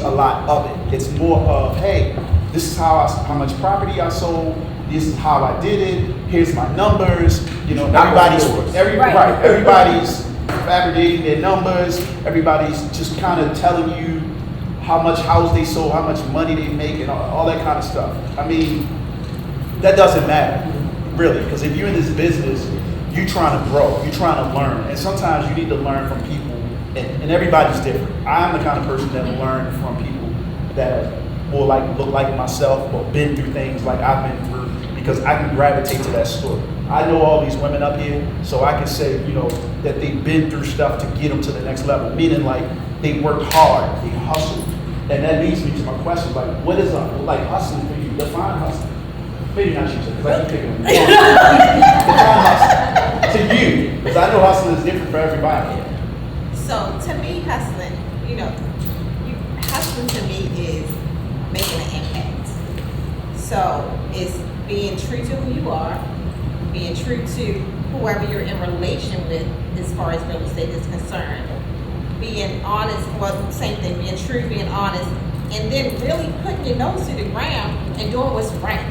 see a lot of it. It's more of, hey, this is how much property I sold. This is how I did it. Here's my numbers. You know, everybody's fabricating their numbers. Everybody's just kind of telling you how much house they sold, how much money they make, and all that kind of stuff. I mean, that doesn't matter, really, because if you're in this business, you're trying to grow, you're trying to learn, and sometimes you need to learn from people, and everybody's different. I'm the kind of person that will learn from people that will look like myself or been through things like I've been through, because I can gravitate to that story. I know all these women up here, so I can say, you know, that they've been through stuff to get them to the next level, meaning like they worked hard, they hustled. And that leads me to my question, like, what is hustling for you? Define hustling. Maybe not you, because I keep picking on you. Define hustling to you, because I know hustling is different for everybody. So to me, hustling, hustling to me is making an impact. So it's being true to who you are, being true to whoever you're in relation with as far as real estate is concerned. Being honest, well, same thing, being true, being honest, and then really putting your nose to the ground and doing what's right.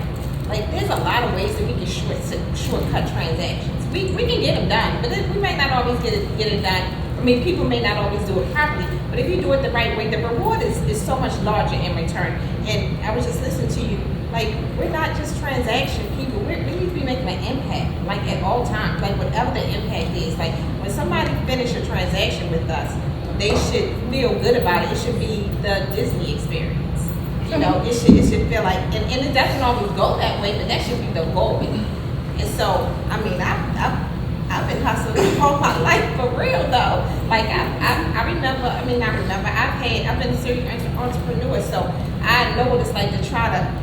Like, there's a lot of ways that we can shortcut transactions. We can get them done, but we may not always get it done. I mean, people may not always do it properly, but if you do it the right way, the reward is so much larger in return. And I was just listening to you, like, we're not just transaction people, we need to be making an impact, like, at all times, like, whatever the impact is. Like, when somebody finishes a transaction with us, they should feel good about it. It should be the Disney experience. You know, it should feel like, and it doesn't always go that way, but that should be the goal. And so, I mean, I've been hustling all my life for real though. Like I remember, I've been a serious entrepreneur, so I know what it's like to try to,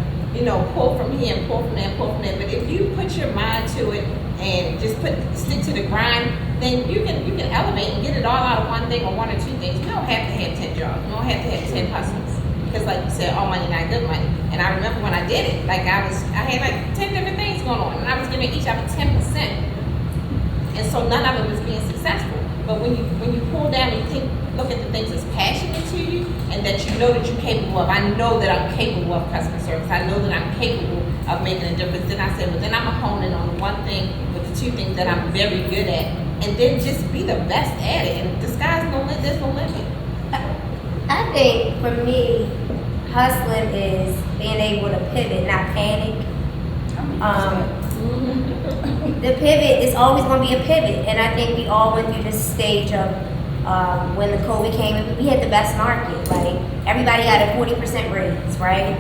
pull from here and pull from there and pull from there. But if you put your mind to it and just stick to the grind, then you can elevate and get it all out of one thing or one or two things. You don't have to have 10 jobs. You don't have to have 10 hustles. Because like you said, all money not good money. And I remember when I did it, I had like 10 different things going on, and I was giving each of it 10%. And so none of it was being successful. But when you pull down and you look at the things that's passionate to you and that you know that you're capable of. I know that I'm capable of customer service. I know that I'm capable of making a difference. Then I said, well, then I'm gonna hone in on the one thing with the two things that I'm very good at, and then just be the best at it. And the sky's no limit. There's no limit. I think for me, hustling is being able to pivot, not panic. The pivot is always going to be a pivot, and I think we all went through this stage of when the COVID came. We had the best market, like everybody had a 40% raise, right?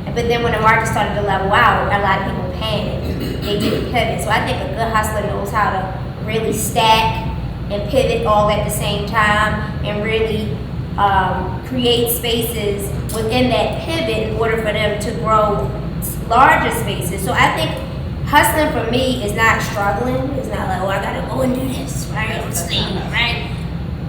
But then when the market started to level out, a lot of people panicked. They didn't pivot. So I think a good hustler knows how to really stack and pivot all at the same time, and really create spaces within that pivot in order for them to grow larger spaces. So I think hustling for me is not struggling. It's not like, oh, I gotta go and do this, right? Right?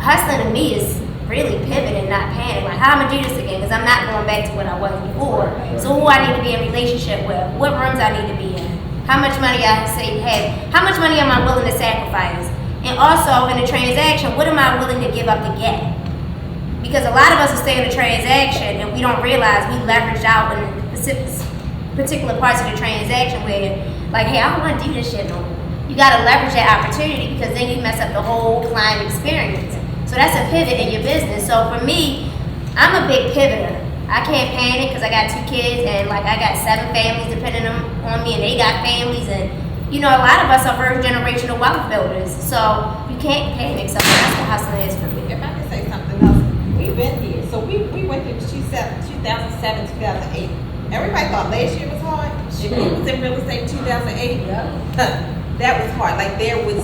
Hustling to me is really pivoting, not panic. Like, how am I gonna do this again? Because I'm not going back to what I was before. So who I need to be in relationship with? What rooms I need to be in? How much money I have? How much money am I willing to sacrifice? And also in the transaction, what am I willing to give up to get? Because a lot of us will stay in a transaction and we don't realize we leveraged out in particular parts of the transaction where, like, hey, I don't want to do this shit no more. You got to leverage that opportunity, because then you mess up the whole client experience. So that's a pivot in your business. So for me, I'm a big pivoter. I can't panic because I got 2 kids, and like I got 7 families depending on me, and they got families, and a lot of us are first generational wealth builders. So you can't panic. So that's what hustling is for me. If I can say something else, we've been here. So we went through 2007, 2008. Everybody thought last year was hard. If you was in real estate in 2008, that was hard. Like there were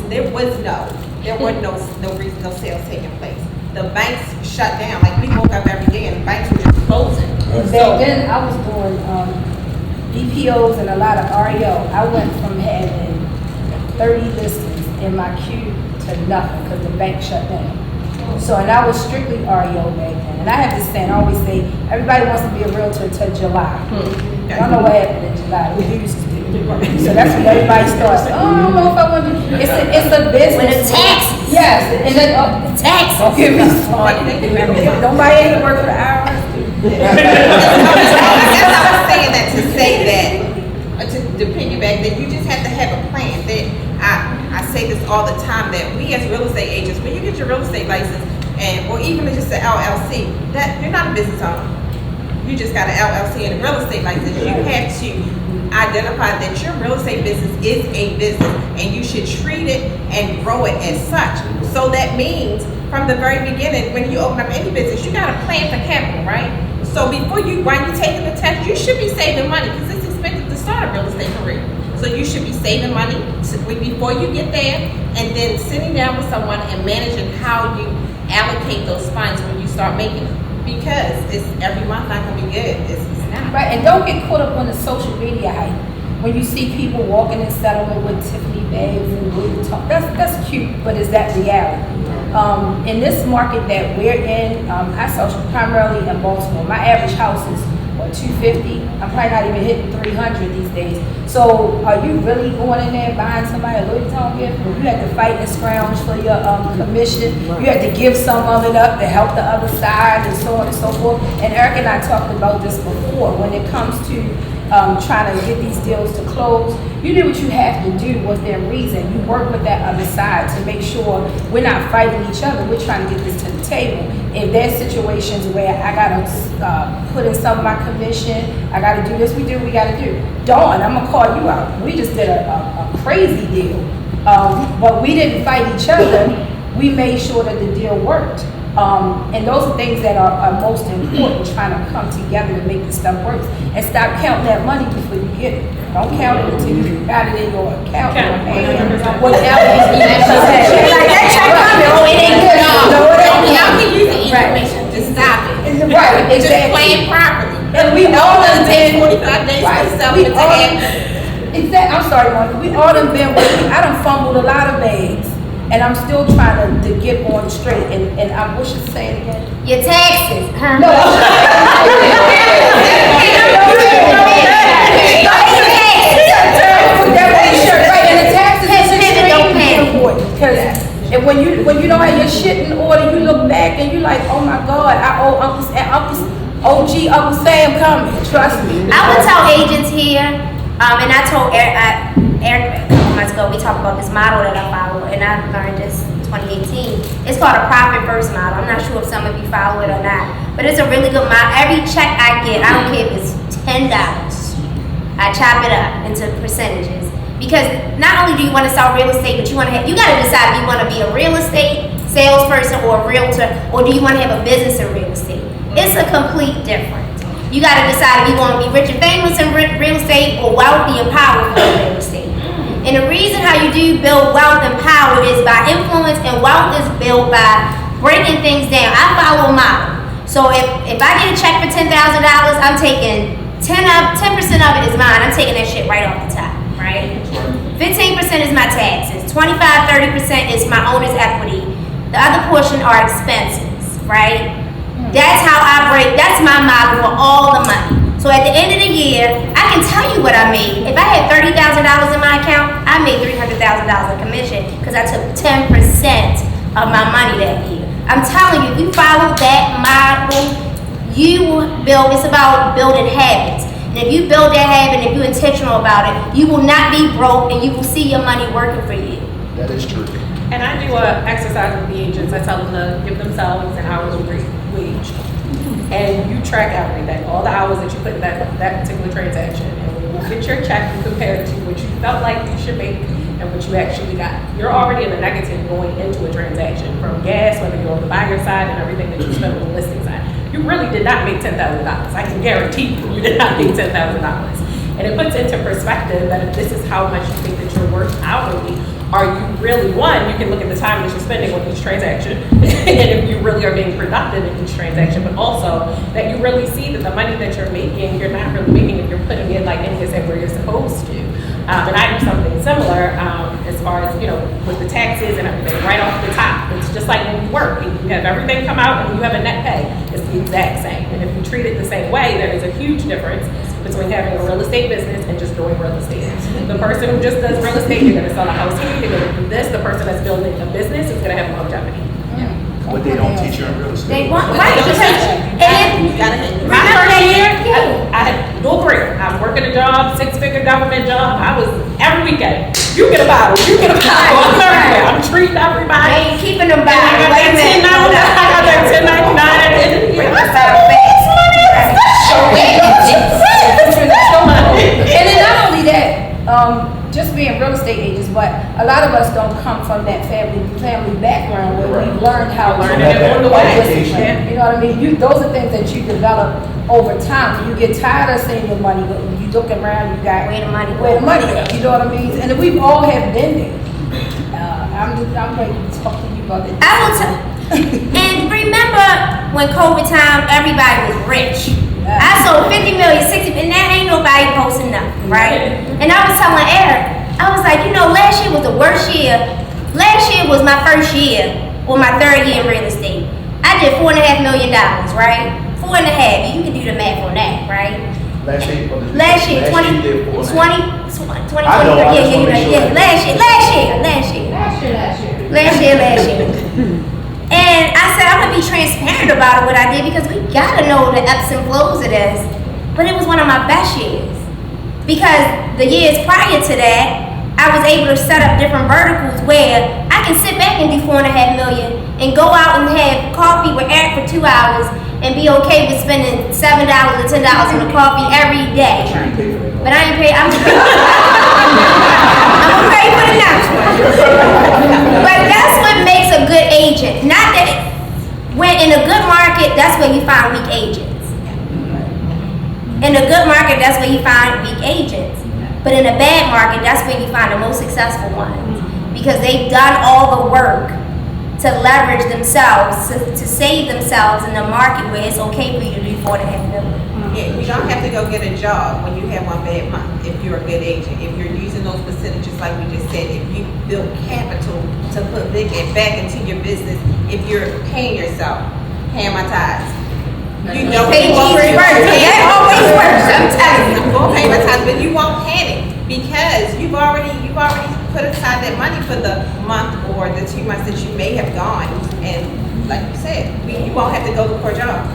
no sales taking place. The banks shut down. Like we woke up every day and the banks were just closing. Back then I was doing DPOs and a lot of REO. I went from having 30 listings in my queue to nothing because the bank shut down. So, and I was strictly REO back then. And I have this thing, I always say, everybody wants to be a realtor until July. I don't know what happened in July. We used to be. So that's when everybody starts, oh, I don't know if I want to. It's a business. When the taxes. Yes. And then, the taxes. Don't get me started. Nobody ain't work for hours. or even just an LLC, that you're not a business owner. You just got an LLC and a real estate license. You have to identify that your real estate business is a business and you should treat it and grow it as such. So that means from the very beginning, when you open up any business, you got to plan for capital, right? So while you're taking the test, you should be saving money because it's expensive to start a real estate career. So you should be saving money before you get there, and then sitting down with someone and managing how you allocate those funds when you start making them. Because every month not gonna be good. It's not. Right, and don't get caught up on the social media hype. When you see people walking in settlement with Tiffany bags and Louis Vuitton, that's cute, but is that reality? In this market that we're in, I sell primarily in Baltimore. My average house is what, 250? I'm probably not even hitting 300 these days. So are you really going in there buying somebody a Louis Vuitton gift? When you had to fight and scrounge for your commission, you had to give some of it up to help the other side and so on and so forth. And Eric and I talked about this before. When it comes to trying to get these deals to close, you do what you have to do within reason. You work with that other side to make sure we're not fighting each other. We're trying to get this to the table. If there's situations where I gotta put in some of my commission, I gotta do this, we do what we gotta do. Dawn, I'm gonna call you out. We just did a crazy deal, but we didn't fight each other. We made sure that the deal worked. And those are things that are most important, trying to come together to make this stuff work. And stop counting that money before you get it. Don't count it until you got it in your account. Y'all can use the information. Just stop it. Right, exactly. Just play it properly. And we all done been 45 days for yourself to have. Exactly. I'm sorry, Monica. We all done been with. I done fumbled a lot of bags. And I'm still trying to get on straight. And I wish to say it again. Your taxes, huh? No. And when you don't have your shit in order, you look back and you like, oh my God, I owe Uncle Sam coming. Trust me. I would tell agents here, and I told Eric a couple months ago, we talked about this model that I follow, and I learned this in 2018. It's called a profit first model. I'm not sure if some of you follow it or not, but it's a really good model. Every check I get, I don't care if it's $10, I chop it up into percentages. Because not only do you want to sell real estate, but you got to decide if you want to be a real estate salesperson or a realtor, or do you want to have a business in real estate. It's a complete difference. You got to decide if you want to be rich and famous in real estate or wealthy and powerful in real estate. And the reason how you do build wealth and power is by influence, and wealth is built by breaking things down. I follow a model. So if I get a check for $10,000, I'm taking 10% of it is mine. I'm taking that shit right off the top, right? 15% is my taxes. 25-30% is my owner's equity. The other portion are expenses, right? That's how that's my model for all the money. So at the end of the year, I can tell you what I made. If I had $30,000 in my account, I made $300,000 in commission because I took 10% of my money that year. I'm telling you, if you follow that model, you will build. It's about building habits. And if you build that habit, and if you're intentional about it, you will not be broke, and you will see your money working for you. That is true. And I do an exercise with the agents. I tell them to give themselves an hourly wage. And you track everything, all the hours that you put in that particular transaction. And when you get your check, you compare it to what you felt like you should make and what you actually got. You're already in the negative going into a transaction, from gas, whether you're on the buyer side, and everything that you spend on the listing side. You really did not make $10,000. I can guarantee you did not make $10,000. And it puts into perspective that if this is how much you think that you're worth hourly, are you really, one, you can look at the time that you're spending on each transaction, and if you really are being productive in each transaction, but also that you really see that the money that you're making, you're not really making if you're putting it like in where you're supposed to. And I do something similar as far as, with the taxes and everything, right off the top. It's just like when you work, and you have everything come out and you have a net pay. It's the exact same. And if you treat it the same way, there is a huge difference between having a real estate business and just doing real estate. The person who just does real estate, you're going to sell a house here, you're going to do this. The person that's building a business is going to have longevity. What they don't teach you in real estate. They want, right, because, You gotta hit. My first year, I had no career. I was working a job, 6-figure government job. I was every weekend. You get a bottle. I'm everywhere. I'm treating everybody. they ain't keeping them back. I got $10. I got estate agents, but a lot of us don't come from that family background where Right. we've learned how to Learning it along the way. discipline. You know what I mean? Those are things that you develop over time. When you get tired of seeing your money, but when you look around, you got Where the money where the money is. You know what I mean? And we've all have been there. I'm ready to talk to you about that. I will tell. And remember when COVID time, everybody was rich. I sold 50 million, 60, and that ain't nobody posting nothing, right? And I was telling Eric, I was like, you know, last year was the worst year. Last year was my first year, or my third year in real estate. I did $4.5 million, right? 4.5. You can do the math on that, right? Last year, 20, Last year, you 20, did 4.5. 20, I know, I just wanna make sure. yeah, last year. And I said, I'm gonna be transparent about what I did because we gotta know the ebbs and flows of this. But it was one of my best years. Because the years prior to that, I was able to set up different verticals where I can sit back and do $4.5 million and go out and have coffee with Eric for 2 hours and be okay with spending $7 or $10 on a coffee every day. But I ain't pay. I'm gonna pay for the next one. But that's what makes a good agent. Not that when in a good market, that's where you find weak agents. In a good market, that's where you find weak agents. But in a bad market, that's where you find the most successful ones. Because they've done all the work to leverage themselves, to save themselves in the market where it's okay for you to do $4.5 million. Yeah, you don't have to go get a job when you have one bad month if you're a good agent. If you're using those percentages like we just said, if you build capital to put back into your business, if you're paying yourself, paying my tithes. You know Pay you won't Jesus first. That always works. I'm telling you. I'm gonna pay my tithes, but you won't panic because you've already put aside that money for the month or the 2 months that you may have gone. And like you said, you won't have to go look for a job.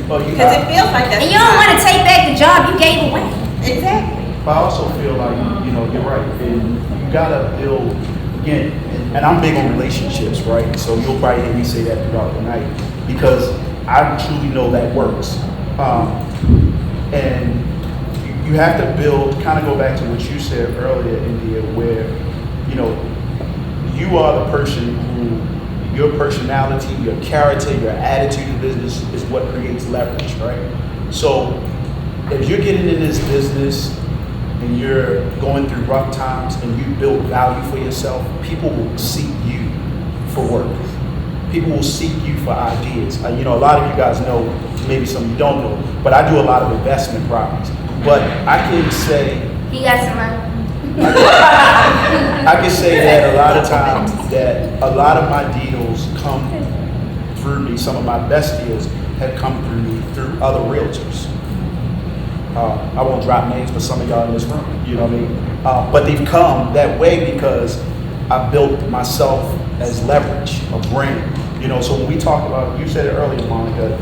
Because it feels like that. And you don't want to take back the job you gave away. Exactly. But I also feel like, you know, you're right. And you gotta build, again, and I'm big on relationships, right? So you'll probably hear me say that throughout the night because I truly know that works. And you have to build, kind of go back to what you said earlier, India, where, you know, you are the person who, your personality, your character, your attitude in business is what creates leverage, right? So if you're getting in this business and you're going through rough times and you build value for yourself, people will seek you for work. People will seek you for ideas. You know, a lot of you guys know, maybe some of you don't know, but I do a lot of investment properties. But I can say, He got some money. I can say that a lot of times that a lot of my deals come through me. Some of my best deals have come through me through other realtors. I won't drop names, but some of y'all in this room, you know what I mean? But they've come that way because I built myself as leverage, a brand. You know, so when we talk about, you said it earlier, Monica,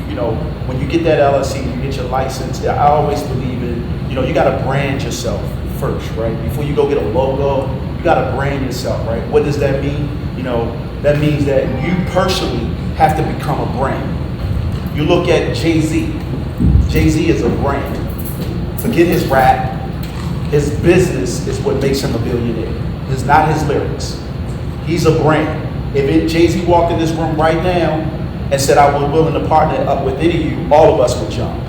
you know, when you get that LLC, you get your license, I always believe in, you know, you got to brand yourself first, right? Before you go get a logo, you got to brand yourself, right? What does that mean? You know, that means that you personally have to become a brand. You look at Jay-Z. Jay-Z is a brand. Forget his rap. His business is what makes him a billionaire. It's not his lyrics. He's a brand. If Jay-Z walked in this room right now and said, I was willing to partner up with any of you, all of us would jump.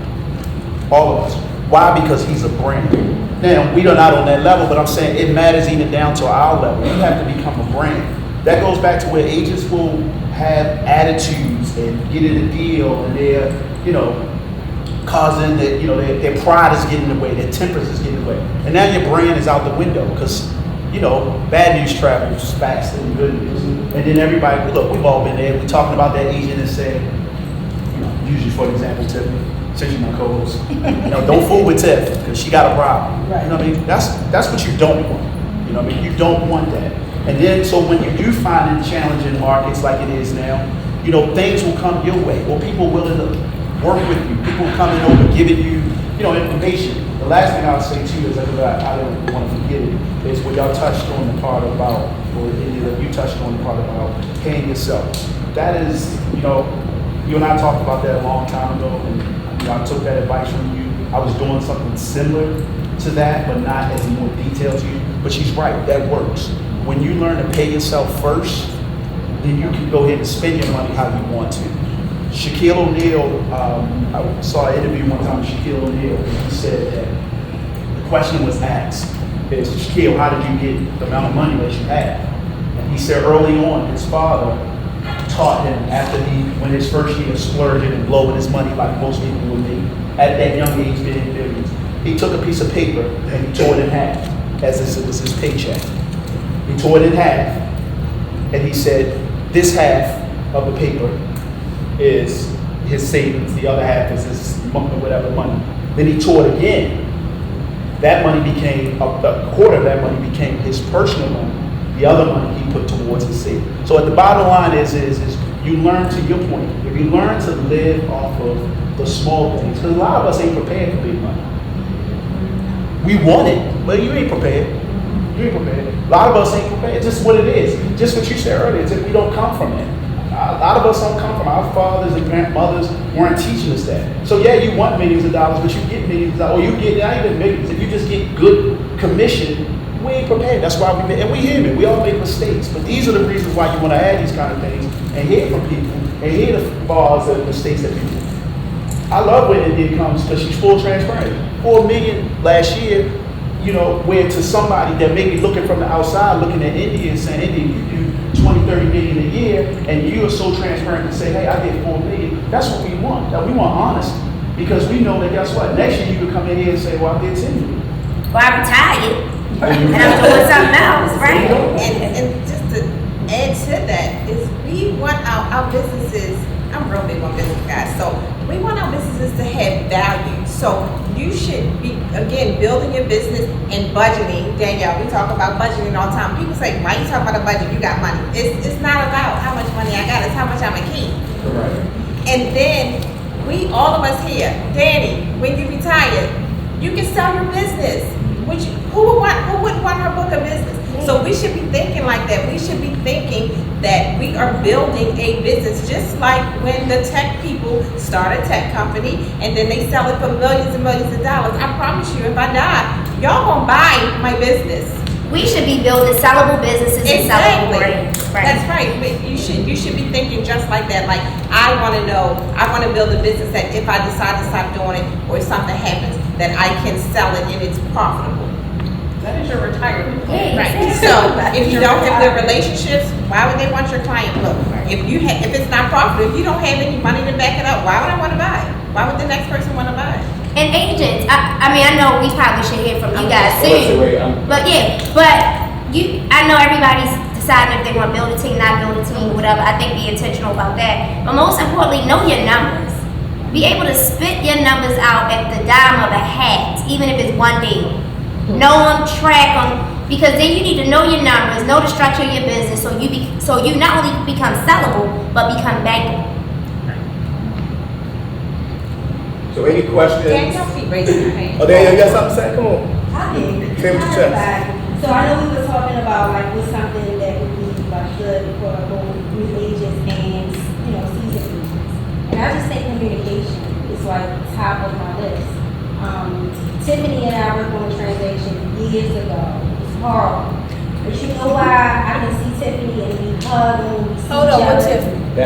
All of us. Why? Because he's a brand. Now, we are not on that level, but I'm saying it matters even down to our level. You have to become a brand. That goes back to where agents will have attitudes and get in a deal and they're, you know, causing that, you know, their pride is getting in the way, their tempers is getting in the way. And now your brand is out the window because, you know, bad news travels faster than good news. And then everybody, look, we've all been there. We're talking about that agent and saying, you know, usually for example, Tiffany, since you're my co-host, you know, don't fool with Tiff because she got a problem. Right. You know what I mean? That's what you don't want. You know what I mean? You don't want that. And then, so when you do find it challenging markets like it is now, you know, things will come your way, or people willing to work with you, people coming over, giving you, you know, information. The last thing I'll say too is, I don't want to forget it, is what y'all touched on the part about, or you touched on the part about paying yourself. That is, you know, you and I talked about that a long time ago, and you know, I took that advice from you. I was doing something similar, to that, but not as more detailed to you. But she's right, that works. When you learn to pay yourself first, then you can go ahead and spend your money how you want to. Shaquille O'Neal, I saw an interview one time with Shaquille O'Neal, and he said that the question was asked, is Shaquille, how did you get the amount of money that you have? And he said early on, his father taught him after when his first year splurging and blowing his money like most people would be, at that young age being in billions. He took a piece of paper and he tore it in half, as if it was his paycheck. He tore it in half, and he said, this half of the paper is his savings, the other half is his whatever money. Then he tore it again. That money became, a quarter of that money became his personal money. The other money he put towards his savings. So at the bottom line is you learn, to your point, if you learn to live off of the small things, because a lot of us ain't prepared for big money. We want it, but you ain't prepared. You ain't prepared. A lot of us ain't prepared. Just what it is. Just what you said earlier, is that we don't come from it. A lot of us don't come from, our fathers and grandmothers weren't teaching us that. So yeah, you want millions of dollars, but you get millions of dollars, or you get not even millions. If you just get good commission, we ain't prepared. That's why and we human. We all make mistakes. But these are the reasons why you want to add these kind of things and hear from people and hear the flaws and mistakes that people. I love when India comes because she's full transparent. 4 million last year, where to somebody that may be looking from the outside, looking at India and saying, India, you do 20, 30 million a year, and you are so transparent to say, hey, I did 4 million. That's what we want. That we want honesty. Because we know that, guess what? Next year you could come in here and say, well, I did 10 million. Well, I retired. And I'm doing something else, right? And just to add to that is we want our businesses, I'm real big on business guys, so we want our businesses to have value. So you should be, again, building your business and budgeting. Danielle, we talk about budgeting all the time. People say, why you talk about a budget? You got money. It's not about how much money I got, it's how much I'm gonna keep. Correct. And then all of us here, Danny, when you retire, you can sell your business. Who wouldn't want her book of business? So we should be thinking like that. We should be thinking that we are building a business, just like when the tech people start a tech company and then they sell it for millions and millions of dollars. I promise you, if I die, y'all gonna buy my business. We should be building sellable businesses and sellable brands. Right. That's right. But you should be thinking just like that. Like, I want to build a business that if I decide to stop doing it or if something happens, that I can sell it and it's profitable. That is your retirement. Yeah, Right. exactly. So if you don't have good relationships, why would they want your client book? If it's not profitable, if you don't have any money to back it up, why would I want to buy it? Why would the next person want to buy it? And agents, I mean, I know we probably should hear from you guys soon. But I know everybody's deciding if they want to build a team, not build a team, whatever. I think be intentional about that. But most importantly, know your numbers. Be able to spit your numbers out at the dime of a hat, even if it's one day. Know them, track them, because then you need to know your numbers, know the structure of your business, so you not only become sellable, but become bankable. So any questions? Danielle, keep raising your hand. Oh, Danielle, you got something to say? Come on. I did. Say what you said. So I know we were talking about like what's something that would be like good for new agents and seasoned agents. And I just think communication is like top of my list. Tiffany and I worked on a transaction years ago. It was horrible. But you know why I can see Tiffany and we hug and we see Hold on, each what's other? Tiffany? It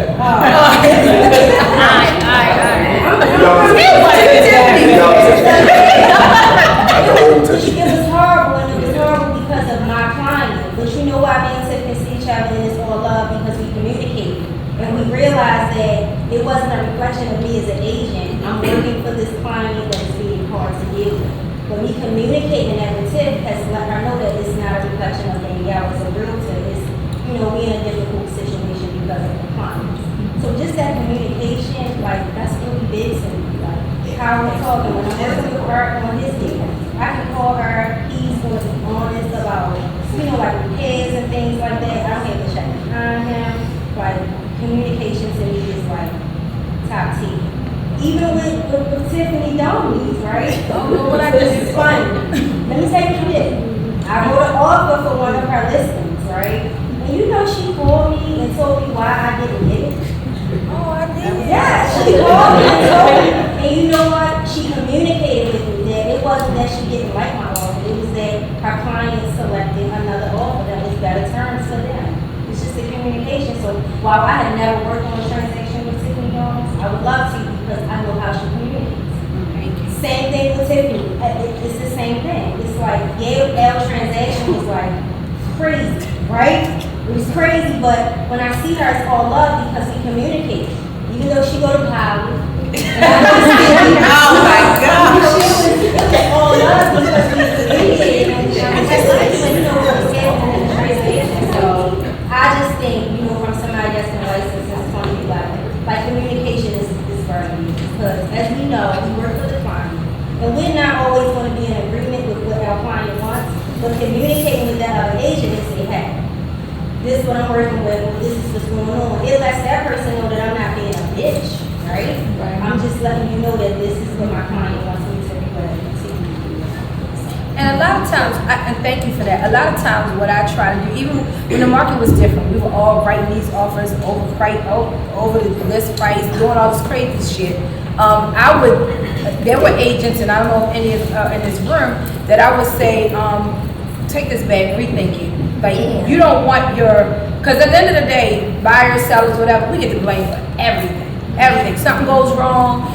was horrible, and it was horrible because of my client. But you know why me and Tiffany see each other and it's all love? Because we communicate. And we realized that it wasn't a reflection of me as an agent. I'm working for this client that is being hard to deal with. But me communicating that with Tiff has let her know that it's not a reflection of Danielle as a realtor. It's, we in a difficult situation because of the client. So just that communication, like, that's really big to me. Like, how we're talking. When I'm working with her on his deal, I can call her, he's going to be honest about, like repairs and things like that. I don't have to check behind him. Like, communication to me is like top tier. Even with Tiffany Domies, right? What I This did. is funny. Let me tell you what she did. I wrote an offer for one of her listings, right? And she called me and told me why I didn't get it. Oh, I did. Yeah, she called me and told me. And you know what? She communicated with me that it wasn't that she didn't like my while I had never worked on a transaction with Tiffany Jones, I would love to because I know how she communicates. Same thing with Tiffany. It's the same thing. It's like Gail transaction was like crazy, right? It was crazy, but when I see her, it's all love because we communicate. Even though she go to college. Oh my God. It's all love because we communicate. And just like you know what I'm saying in the translation. So I just think, from somebody that's been licensed since 2011, like communication is very important because as we know, we work with the client. And we're not always going to be in agreement with what our client wants, but communicating with that other agent and say, hey, this is what I'm working with, or this is what's going on. It lets that person know that I'm not being a bitch, right? I'm just letting you know that this is what my client wants me to be ready to do. And a lot of times, and thank you for that, a lot of times what I try to do, even when the market was different, we were all writing these offers over the list price, doing all this crazy shit. There were agents, and I don't know if any of in this room, that I would say, take this back, rethink it. Like, you don't want because at the end of the day, buyers, sellers, whatever, we get to blame for everything. Everything. Something goes wrong,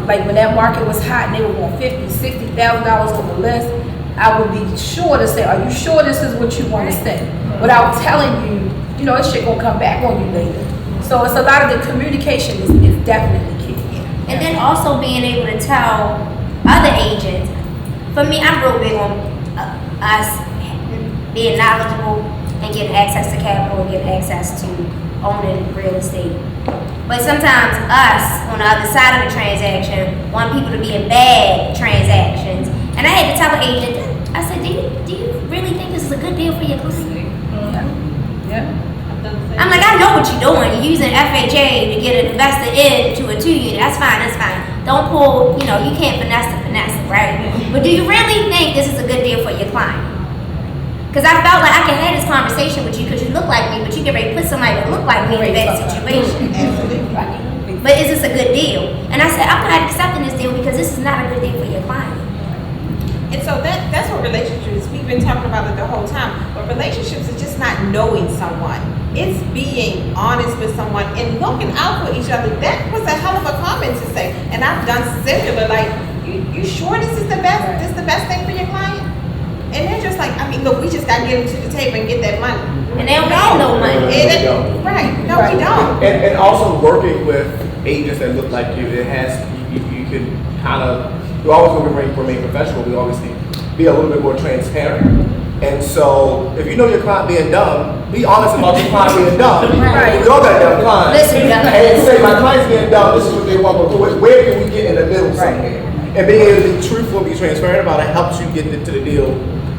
like when that market was hot and they were going $50,000, $60,000 on the list, I would be sure to say, are you sure this is what you want to send? Without telling you, this shit gonna come back on you later. So it's a lot of the communication is definitely key. And then also being able to tell other agents. For me, I'm real big on us being knowledgeable and getting access to capital and getting access to owning real estate. But sometimes us, on the other side of the transaction, want people to be in bad transactions. And I had to tell the agent, I said, do you really think this is a good deal for your client? Yeah. I'm like, I know what you're doing. You're using FHA to get an investor into a 2-unit. That's fine, that's fine. Don't pull, you can't finesse it, right? But do you really think this is a good deal for your client? Because I felt like I could have this conversation with you because you look like me, but you can already put somebody that look like me in that situation. But is this a good deal? And I said, I'm not accepting this deal because this is not a good deal for your client. And so that's what relationships, we've been talking about it the whole time, but relationships is just not knowing someone. It's being honest with someone and looking out for each other. That was a hell of a comment to say. And I've done similar, like, you sure this is the best thing for your client? And they're just like, look, we just gotta get them to the table and get that money. And they don't have no money. Right, no, we don't. And also working with agents that look like you, you can kind of, you always want to remain professional, we always need to be a little bit more transparent. And so, if you know your client being dumb, be honest about your client being dumb. Right. We all got dumb clients. Listen, and you say, my client's being dumb, this is what they want, but where can we get in the middle somewhere? And being able to be truthful and be transparent about it helps you get into the deal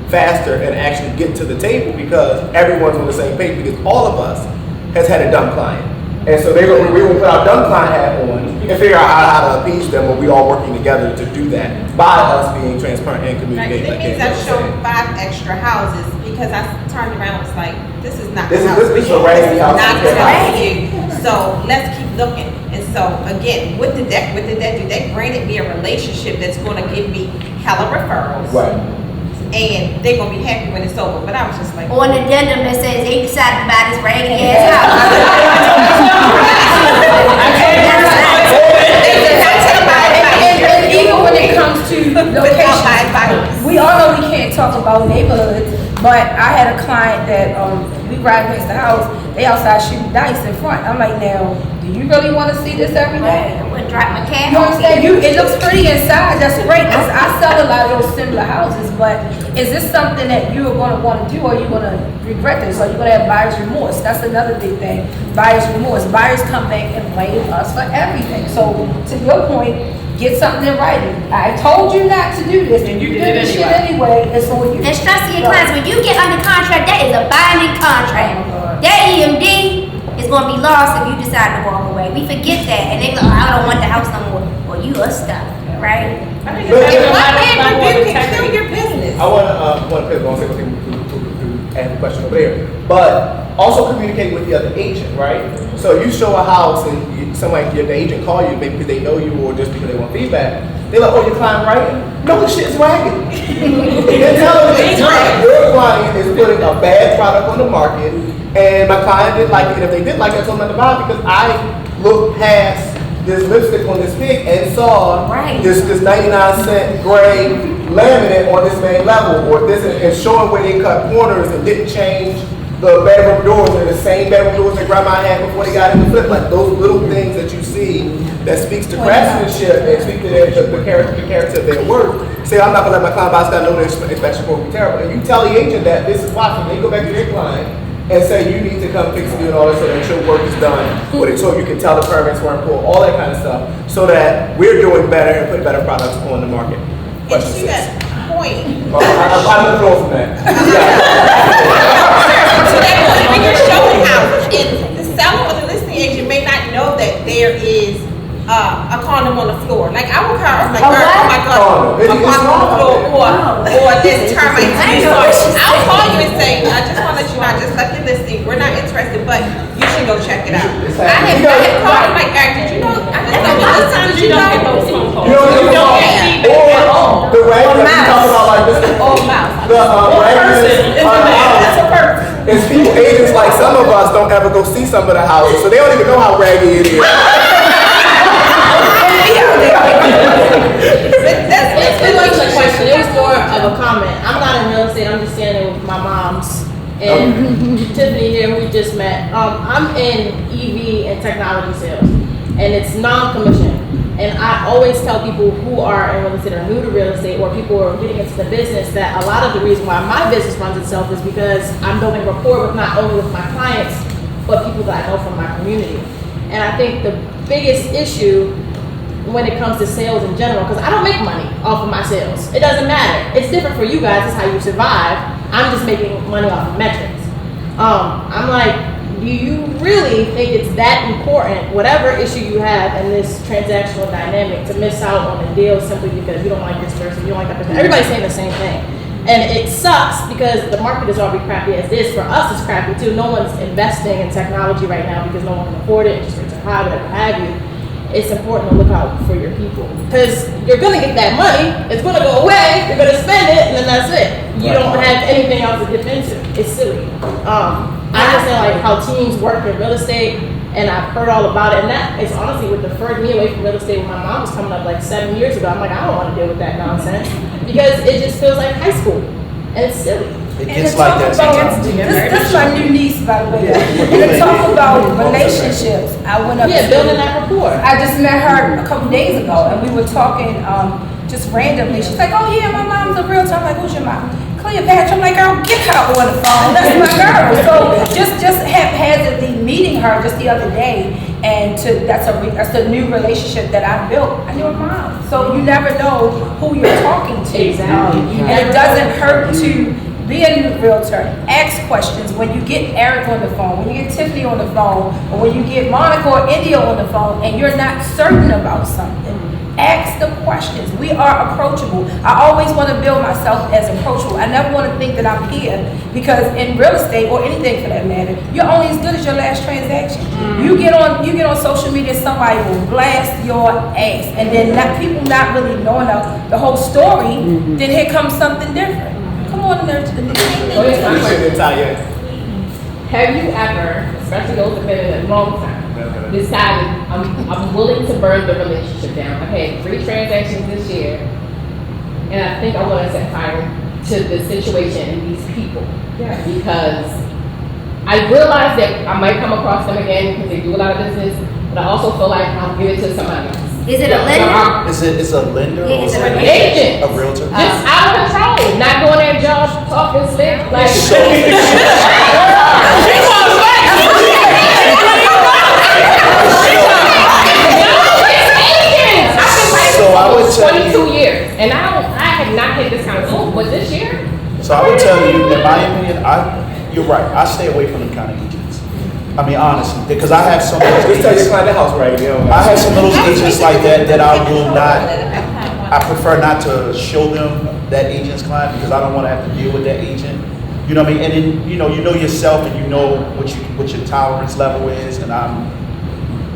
faster and actually get to the table because everyone's on the same page because all of us has had a dumb client. And so we will put our dumb client hat on and figure out how to appease them when we all working together to do that by us being transparent and communicating. It means I've shown 5 extra houses because I turned around and was like, this is not This the house. is a raggedy house. Not the house for you. So let's keep looking. And so again, what did that do? They granted me a relationship that's going to give me hella referrals. Right. And they're going to be happy when it's over. But I was just like, Or an addendum that says they decided to buy this raggedy ass house. And even when it comes to locations, we all know we can't talk about neighborhoods, but I had a client that we ride past the house, they outside shooting dice in front. I'm like, now, do you really want to see this every day? I wouldn't drop my cat. You understand? It looks pretty inside. That's great. I sell a lot of those similar houses, but is this something that you are going to want to do, or are you going to regret this? Or are you going to have buyer's remorse? That's another big thing. Buyer's remorse. Buyers come back and blame us for everything. So to your point, get something in writing. I told you not to do this, and you did this shit anyway. It's on you. And stress to your clients, when you get under contract, that is a binding contract. That EMD is going to be lost if you decide to walk away. We forget that, and they go, I don't want the house no more. Well, you are stuck, right? if one man review can kill your business. I want to say something to add the question over there, but also communicate with the other agent, right? So you show a house and the agent call you, maybe because they know you or just because they want feedback. They're like, oh, your client writing? No, the shit's wagging. They're telling me your client is putting a bad product on the market, and my client didn't like it. And if they didn't like it, I told them not to buy it because I looked past this lipstick on this pig and saw this 99-cent gray laminate on this main level, or this, and showing where they cut corners and didn't change the bedroom doors. They're the same bedroom doors that grandma had before they got in the flip. Like those little things that you see that speaks to craftsmanship and speak to the character of their work. Say, I'm not gonna let my client buy stuff, I know their inspection will be terrible. And you tell the agent that this is watching, they go back to their client and say you need to come fix it and all this so that your work is done. So you can tell the permits weren't pulled, all that kind of stuff, so that we're doing better and putting better products on the market. And Question to 6. that point, I'm gonna go from that. to that point, when you're showing houses, and the seller or the listing agent may not know that there is a condom on the floor. Like I would call, I was like, girl, oh my god, a condom on the floor, or this termite. I'll call you and say, I just want to let you know, I just left your listing. We're not interested, but you should go check it out. I had called him like, Eric, did you know? I just left your listing. Did you know? You don't get or the rag that you talking about, like this. That's a purpose. It's people, agents like some of us don't ever go see some of the houses, so they don't even know how raggy it is. It wasn't a question, it was more of a comment. I'm not in real estate, I'm just standing with my moms and Tiffany here, who we just met. I'm in EV and technology sales, and it's non-commission. And I always tell people who are in real estate or new to real estate, or people who are getting into the business, that a lot of the reason why my business runs itself is because I'm building rapport with not only with my clients, but people that I know from my community. And I think the biggest issue when it comes to sales in general, because I don't make money off of my sales. It doesn't matter. It's different for you guys. It's how you survive. I'm just making money off of metrics. I'm like, do you really think it's that important, whatever issue you have in this transactional dynamic, to miss out on a deal simply because you don't like this person, you don't like that person? Everybody's saying the same thing. And it sucks because the market is already crappy as is. For us, it's crappy too. No one's investing in technology right now because no one can afford it. Interest rates are high, whatever have you. It's important to look out for your people, because you're gonna get that money, it's gonna go away, you're gonna spend it, and then that's it. You don't have anything else to dip into. It's silly. I understand like how teams work in real estate, and I've heard all about it, and that is honestly what deferred me away from real estate when my mom was coming up like 7 years ago. I'm like, I don't want to deal with that nonsense, because it just feels like high school, and it's silly. It gets like that sometimes. This is my new niece, by the way. And to talk about relationships, I went up to building that rapport. I just met her a couple days ago, and we were talking just randomly. She's like, oh yeah, my mom's a realtor. I'm like, who's your mom? Cleopatra. I'm like, girl, get her on the phone. That's my girl. So just haphazardly meeting her just the other day, and that's a new relationship that I built. I knew her mom. So you never know who you're talking to. Exactly. And it doesn't hurt to be a new realtor. Ask questions. When you get Eric on the phone, when you get Tiffany on the phone, or when you get Monica or India on the phone, and you're not certain about something, ask the questions. We are approachable. I always want to build myself as approachable. I never want to think that I'm here, because in real estate, or anything for that matter, you're only as good as your last transaction. You get on social media, somebody will blast your ass, and then people not really knowing the whole story, then here comes something different. Come on in there. Have you ever, especially those that have been in a long time, decided I'm willing to burn the relationship down? I had 3 transactions this year, and I think I want to set fire to the situation and these people. Yeah. Because I realize that I might come across them again because they do a lot of business, but I also feel like I'll give it to somebody else. Is it a lender? It's a lender Yeah, or it's An agent. a realtor? Just out of control, not doing their job, talking slick, like. So I would tell you. 22 years, and I have not had this kind of move, but this year. So I would tell you, in my opinion, you're right. I stay away from them kind of agents. I mean, honestly, because I have some of those Just tell your agents. client the house right now. I have some of those agents like that I will not. I prefer not to show them that agent's client because I don't want to have to deal with that agent. You know what I mean? And then, you know yourself and you know what your tolerance level is. And I'm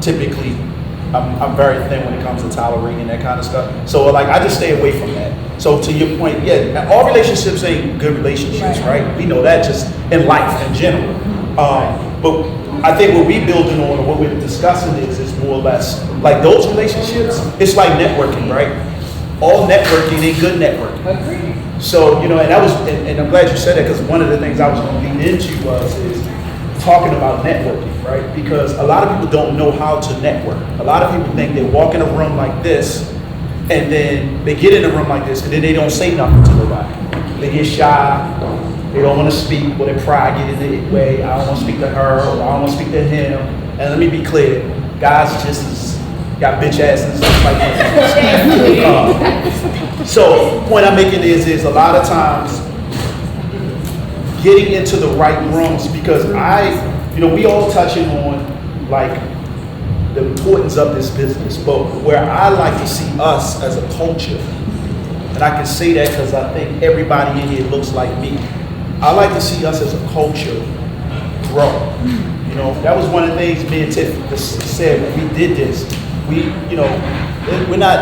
very thin when it comes to tolerating that kind of stuff. So like, I just stay away from that. So to your point, yeah, all relationships ain't good relationships, right? We know that just in life in general. But I think what we building on or what we're discussing is more or less like those relationships. It's like networking, right? All networking ain't good networking. Agreed. So, and that was, and I'm glad you said that, because one of the things I was going to lead into is talking about networking, right? Because a lot of people don't know how to network. A lot of people think they walk in a room like this, and then they get in a room like this, and then they don't say nothing to nobody. They get shy, they don't want to speak, or their pride get in the way. I don't want to speak to her, or I don't want to speak to him. And let me be clear, guys got bitch asses just like that. So point I'm making is a lot of times getting into the right rooms, because we all touching on like the importance of this business, but where I like to see us as a culture, and I can say that because I think everybody in here looks like me. I like to see us as a culture grow. That was one of the things me and Tiff said when we did this.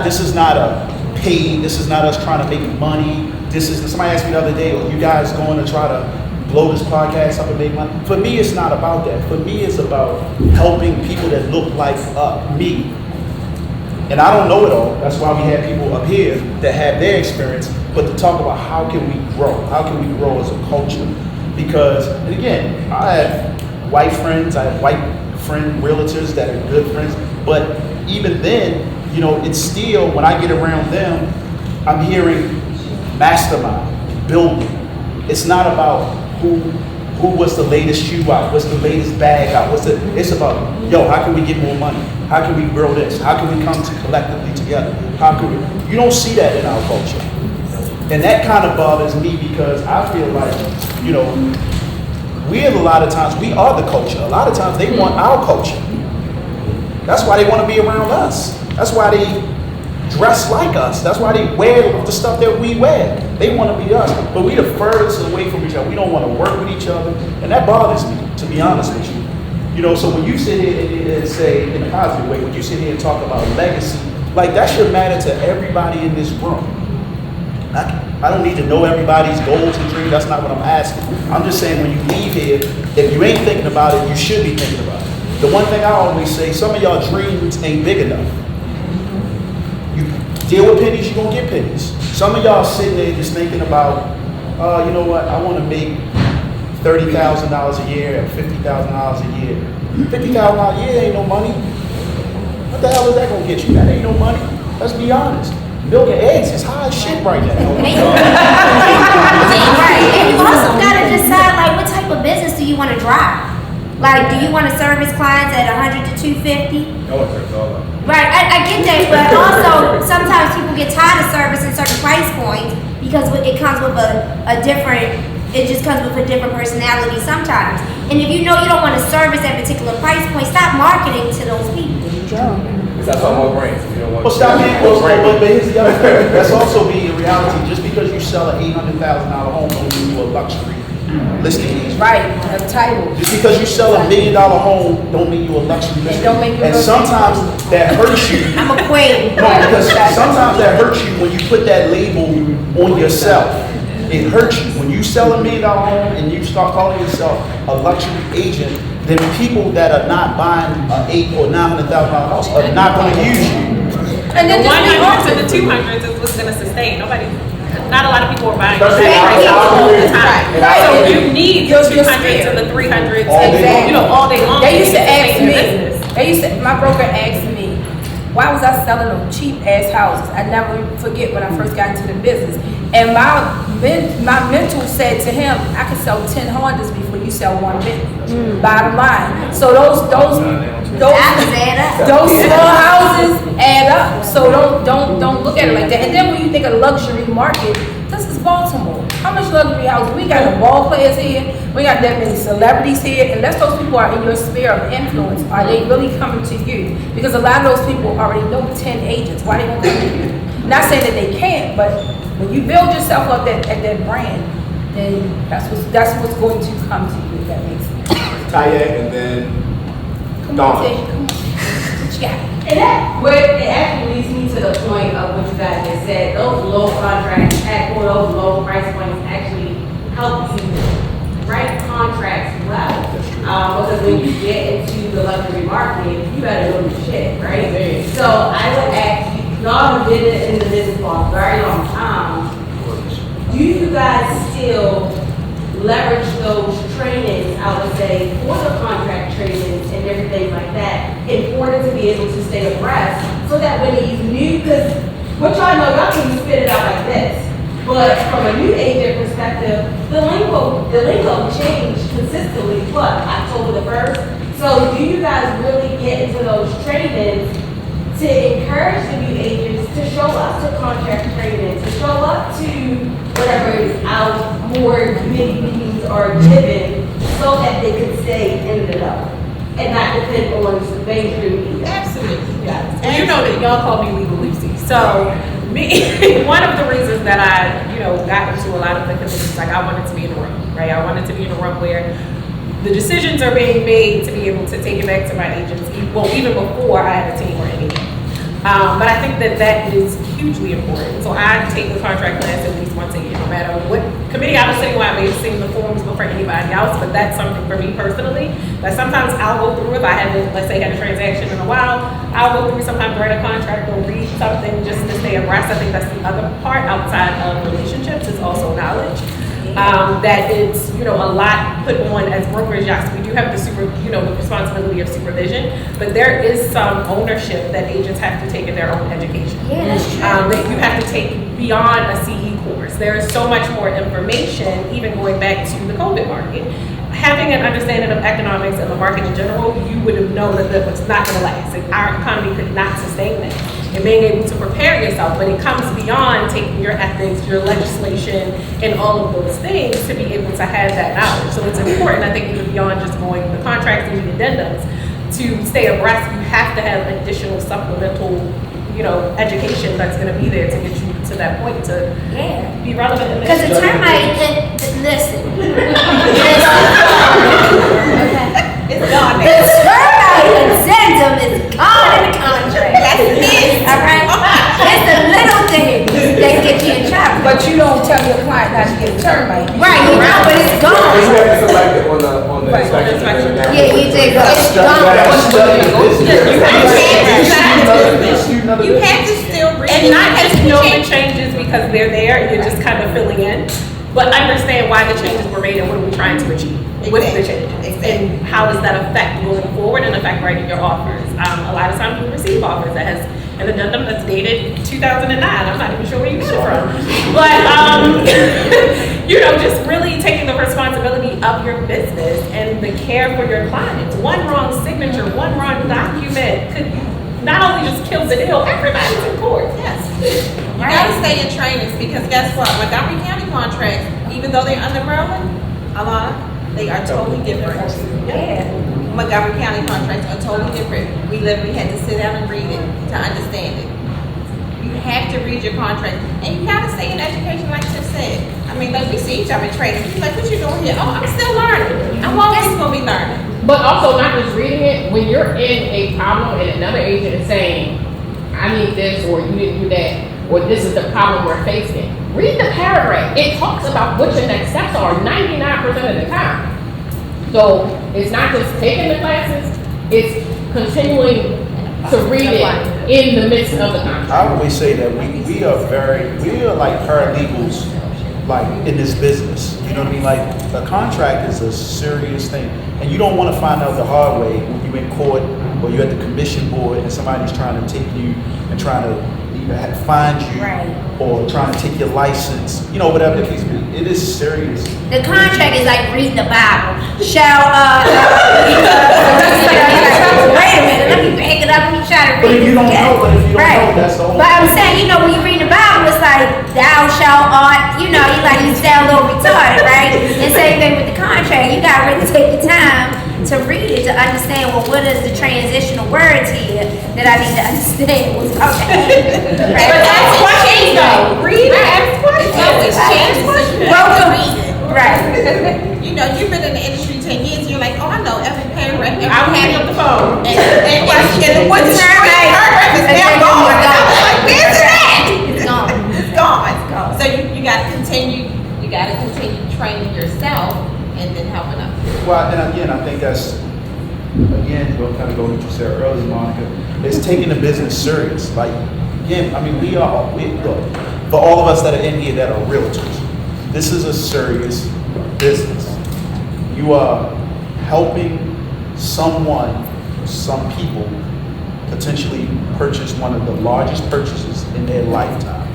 This is not a paid, this is not us trying to make money. Somebody asked me the other day, are you guys going to try to blow this podcast up and make money? For me, it's not about that. For me, it's about helping people that look like me. And I don't know it all. That's why we have people up here that have their experience, but to talk about how can we grow? How can we grow as a culture? Because, and again, I have white friends, I have white friend realtors that are good friends, but even then, it's still, when I get around them, I'm hearing mastermind, building. It's not about who was the latest shoe out, what's the latest bag out, it's about, how can we get more money? How can we grow this? How can we come collectively together? You don't see that in our culture. And that kind of bothers me, because I feel like, we are a lot of times, we are the culture. A lot of times they want our culture. That's why they want to be around us. That's why they dress like us. That's why they wear the stuff that we wear. They want to be us. But we the furthest away from each other. We don't want to work with each other. And that bothers me, to be honest with you. So when you sit here and say, in a positive way, when you sit here and talk about legacy, like that should matter to everybody in this room. I don't need to know everybody's goals and dreams. That's not what I'm asking. I'm just saying, when you leave here, if you ain't thinking about it, you should be thinking about it. The one thing I always say, some of y'all dreams ain't big enough. You deal with pennies, you're going to get pennies. Some of y'all sitting there just thinking about, you know what, I want to make $30,000 a year or $50,000 a year. $50,000 a year ain't no money. What the hell is that going to get you? That ain't no money. Let's be honest. Milk and eggs is high as shit right now. Right, and you also gotta decide like what type of business do you want to drive. Like, do you want to service clients at 100 to 250? No one turns all up. Right, I get that, but also sometimes people get tired of servicing certain price points because it comes with a different. It just comes with a different personality sometimes. And if you know you don't want to service that particular price point, stop marketing to those people. That's all more brains. If you don't want Well, stop being, but here's the other thing. That's also being a reality. Just because you sell an $800,000 home don't mean you a luxury listing agent. Right, the title. Just because you sell $1 million home don't mean you a luxury listing. don't make you And look- sometimes that hurts you. I'm a queen. No, because sometimes that hurts you when you put that label on yourself. It hurts you when you sell $1 million home and you start calling yourself a luxury agent. Then people that are not buying an $800,000 or $900,000 house are not going to use you. And then the 100s and the 200s is what's going to sustain. Not a lot of people are buying the Especially same price out all the here. time. Right. So you need the Your 200s spirit. and the 300s, All day long. and, all day long. They used to to sustain ask your me, business. my broker asked me, why was I selling them cheap ass houses? I never forget when I first got into the business. And my mentor said to him, I can sell 10 Hondas before you sell one Bentley. Bottom line. So those small houses add up. So don't look at it like that. And then when you think of luxury market, this is Baltimore. How much luxury houses? We got the ball players here. We got that many celebrities here. Unless those people are in your sphere of influence, are they really coming to you? Because a lot of those people already know 10 agents. Why they gonna come to you? Not saying that they can't, but when you build yourself up at that brand, then that's what's going to come to you, if that makes sense. Taya, and then Come Dawn. on, Tay, come on. What you got? And that, what it actually leads me to the point of what you guys just said, those low contracts, or those low price points actually help you write contracts well. Because when you get into the luxury market, you gotta know your shit, right? So I would ask you, y'all who did it in the business for a very long time, do you guys still leverage those trainings, I would say, for the contract trainings and everything like that, in order to be able to stay abreast, so that when these new, because what y'all know, y'all can spit it out like this, but from a new agent perspective, the lingo changed consistently, what, October the 1st? So do you guys really get into those trainings to encourage the new agents to show up to contract training, to show up to whatever is out, more committee meetings are given, so that they can stay in the know and not depend on mainstream media? Absolutely. And you know that y'all call me Legal Lucy. So me, one of the reasons that I, got into a lot of the committees, like I wanted to be in the room, right? I wanted to be in a room where the decisions are being made to be able to take it back to my agents, well, even before I had a team or anything. But I think that is hugely important. So I take the contract class at least once a year, no matter what committee I was sitting on. I may have seen the forms before anybody else, but that's something for me personally. Like sometimes I'll go through, if I haven't, let's say, had a transaction in a while, I'll go through, sometimes write a contract or read something just to stay abreast. I think that's the other part outside of relationships is also knowledge. That it's, a lot put on as brokers. Yes, we do have the responsibility of supervision, but there is some ownership that agents have to take in their own education. Yeah, that's true. That you have to take beyond a CE course. There is so much more information, even going back to the COVID market. Having an understanding of economics and the market in general, you would have known that was not going to last. Like, our economy could not sustain that. And being able to prepare yourself, but it comes beyond taking your ethics, your legislation, and all of those things to be able to have that knowledge. So it's important, I think, even beyond just going the contracts and the addendums, to stay abreast. You have to have additional supplemental, education that's going to be there to get you to that point to be relevant in Because the this. termite, listen. It's gone The now. termite addendum is gone in the contract. That's it. All right? It's the little things that get you in trouble. But you don't tell your client not to get a termite. Right, you know, but it's You gone. have to select it on the Right. inspection. Yeah, you did go. It's You gotta gone. study this. You have to still read And it. not just know the changes because they're there, you're just kind of filling in, but understand why the changes were made and what are we trying to achieve with the changes. And how does that affect going forward and affect writing your offers? A lot of times we receive offers that has an addendum that's dated 2009. I'm not even sure where you got it from. But, just really taking the responsibility of your business and the care for your clients. One wrong signature, one wrong document could not only just kill the deal, everybody's in court. Yes. You gotta stay in trainings because guess what? Montgomery County contracts, even though they're under Maryland, they are totally different. Yeah. Montgomery County contracts are totally different. We literally had to sit down and read it to understand it. You have to read your contract, and you gotta stay in education, like Tiff said. I mean, like we see each other in training. He's like, "What you doing here?" "Oh, I'm still learning. I'm always gonna be learning." But also not just reading it, when you're in a problem and another agent is saying, I need this, or you didn't do that, or this is the problem we're facing. Read the paragraph. It talks about what your next steps are 99% of the time. So it's not just taking the classes, it's continuing to read it in the midst of the contract. I always say that we are like paralegals, like in this business. You know what I mean? Like a contract is a serious thing, and you don't want to find out the hard way when you're in court or you're at the commission board and somebody's trying to take you and trying to either find you or trying to take your license. Whatever the case may be. It is serious. The contract is like reading the Bible. Shall, wait a minute, let me back it up, let me try to read But if this you don't again. know, that's the only. But I'm saying, when you read the Bible, it's like, thou shalt art, you sound a little retarded, right? And same thing with the contract. You gotta really take the time to read it, to understand, what is the transitional words here that I need to understand what's about to happen. Right? But that's what changed though. Read it. It's always changed. Broker, You know, you've been in the industry 10 years, you're like, oh, I know every parent, every I'm hanging up the phone. And what's the paragraph is now gone. And I was like, where's it at? It's gone. It's gone. So you gotta continue training yourself and then helping others. Well, and again, I think that's, again, we'll kind of go to what you said earlier, Monica, it's taking the business serious. Like, again, I mean, look, for all of us that are in here that are realtors, this is a serious business. You are helping someone, some people, potentially purchase one of the largest purchases in their lifetime.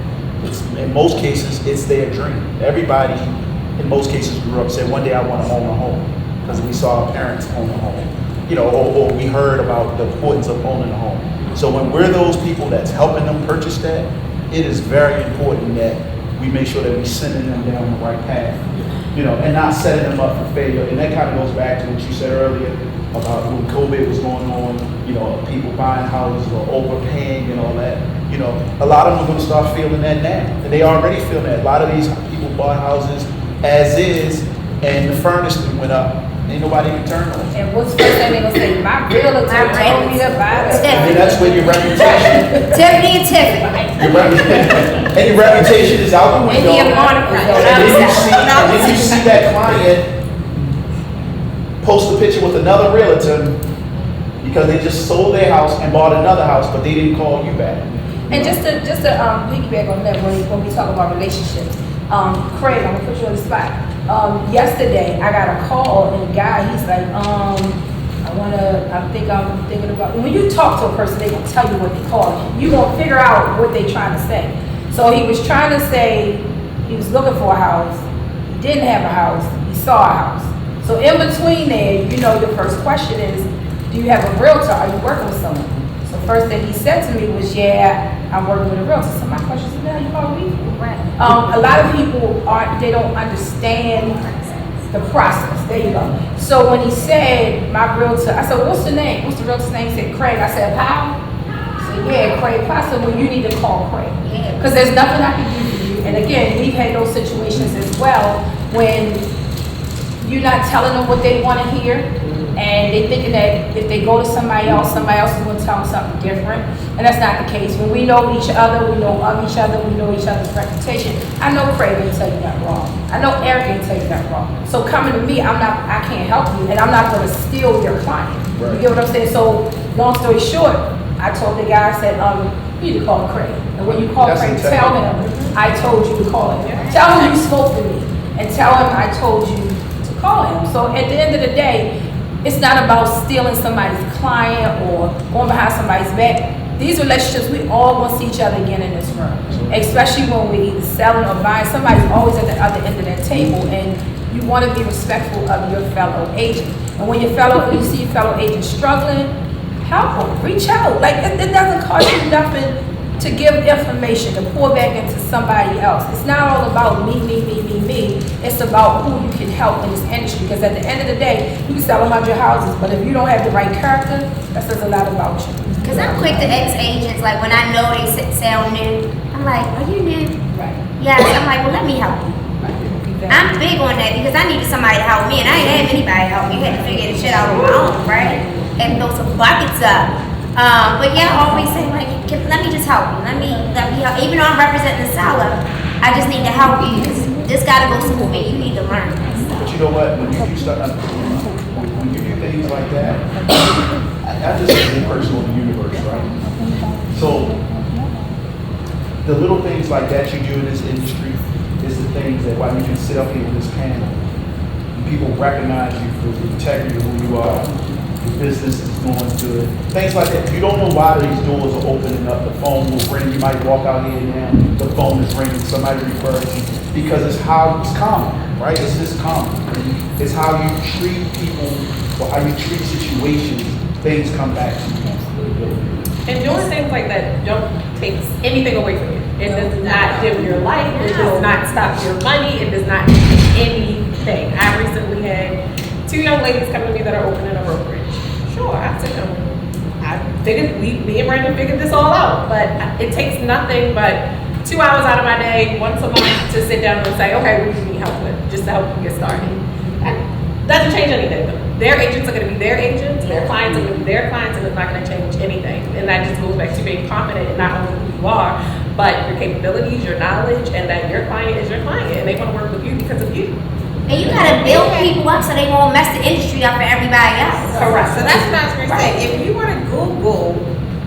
In most cases, it's their dream. Everybody, in most cases, grew up saying, one day I want to own a home, because we saw our parents own a home, you know, or we heard about the importance of owning a home. So when we're those people that's helping them purchase that, it is very important that we make sure that we're sending them down the right path, you know, and not setting them up for failure. And that kind of goes back to what you said earlier about when COVID was going on, you know, people buying houses or overpaying and all that. You know, a lot of them are going to start feeling that now. And they already feel that. A lot of these people bought houses as is, and the furnace went up. Ain't nobody can turn on it. And what's the first thing they gonna say? My realtor told me to buy it. And that's where your reputation, Tiffany and Tiffany. and your reputation is out the window. Maybe a Monica. And then you see that client post a picture with another realtor because they just sold their house and bought another house, but they didn't call you back. And just to piggyback on that, when we talk about relationships, Craig, I'm gonna put you on the spot. Yesterday I got a call and the guy, he's like, I'm thinking about, when you talk to a person, they gonna tell you what they call it. You gonna figure out what they trying to say. So he was trying to say, he was looking for a house, he didn't have a house, he saw a house. So in between there, you know, the first question is, do you have a realtor? Are you working with someone? So first thing he said to me was, yeah, I'm working with a realtor. So my question is, now you call me? Right. A lot of people they don't understand the process. There you go. So when he said, my realtor, I said, well, what's the name? What's the realtor's name? He said, Craig. I said, how? He said, yeah, Craig. I said, well, you need to call Craig. Because there's nothing I can do for you. And again, we've had those situations as well when you're not telling them what they want to hear, and they thinking that if they go to somebody else is going to tell them something different, and that's not the case. When we know each other, we know of each other, we know each other's reputation. I know Craig didn't tell you that wrong. I know Eric didn't tell you that wrong. So coming to me, I can't help you, and I'm not going to steal your client. Right. You get what I'm saying? So long story short, I told the guy, I said, you need to call Craig. And when you call Craig, tell him I told you to call him. Tell him you spoke to me, and tell him I told you to call him. So at the end of the day, it's not about stealing somebody's client or going behind somebody's back. These relationships, we all want to see each other again in this room. Especially when we're either selling or buying. Somebody's always at the other end of that table, and you want to be respectful of your fellow agent. And when you see your fellow agent struggling, help them, reach out. Like it doesn't cost you nothing to give information, to pour back into somebody else. It's not all about me. It's about who you can help in this industry. Because at the end of the day, you can sell 100 houses, but if you don't have the right character, that says a lot about you. Because I'm quick to ex-agents, like when I know they sound new, I'm like, are you new? Right. Yes, I'm like, well, let me help you. I'm big on that because I needed somebody to help me, and I didn't have anybody to help me. I had to figure the shit out on my own, right? And throw some buckets up. But yeah, I always say, like, let me just help you. Let me help. Even though I'm representing the seller, I just need to help you because this gotta go smooth. You need to learn this stuff. But you know what? When you start, when you do things like that, I just say personal in the universe, right? So the little things like that you do in this industry is the things that why you can sit up here with this panel and people recognize you for the integrity of who you are. The business is going good. Things like that. You don't know why these doors are opening up. The phone will ring. You might walk out here now. The phone is ringing. Somebody refers you because it's common, right? It's just common. It's how you treat people or how you treat situations. Things come back to you. And doing things like that don't take anything away from you. It does not dim your life. It does not stop your money. It does not do anything. I recently had 2 young ladies come to me that are opening a brokerage. Sure, I said, I figured me and Brandon figured this all out, but it takes nothing but 2 hours out of my day, once a month, to sit down and say, okay, what do you need help with, just to help you get started. That doesn't change anything. Their agents are going to be their agents, their clients are going to be their clients, and it's not going to change anything. And that just goes back to being confident in not only who you are, but your capabilities, your knowledge, and that your client is your client, and they want to work with you because of you. And you gotta build people up so they won't mess the industry up for everybody else. Correct. So that's what I was going to say. If you were to Google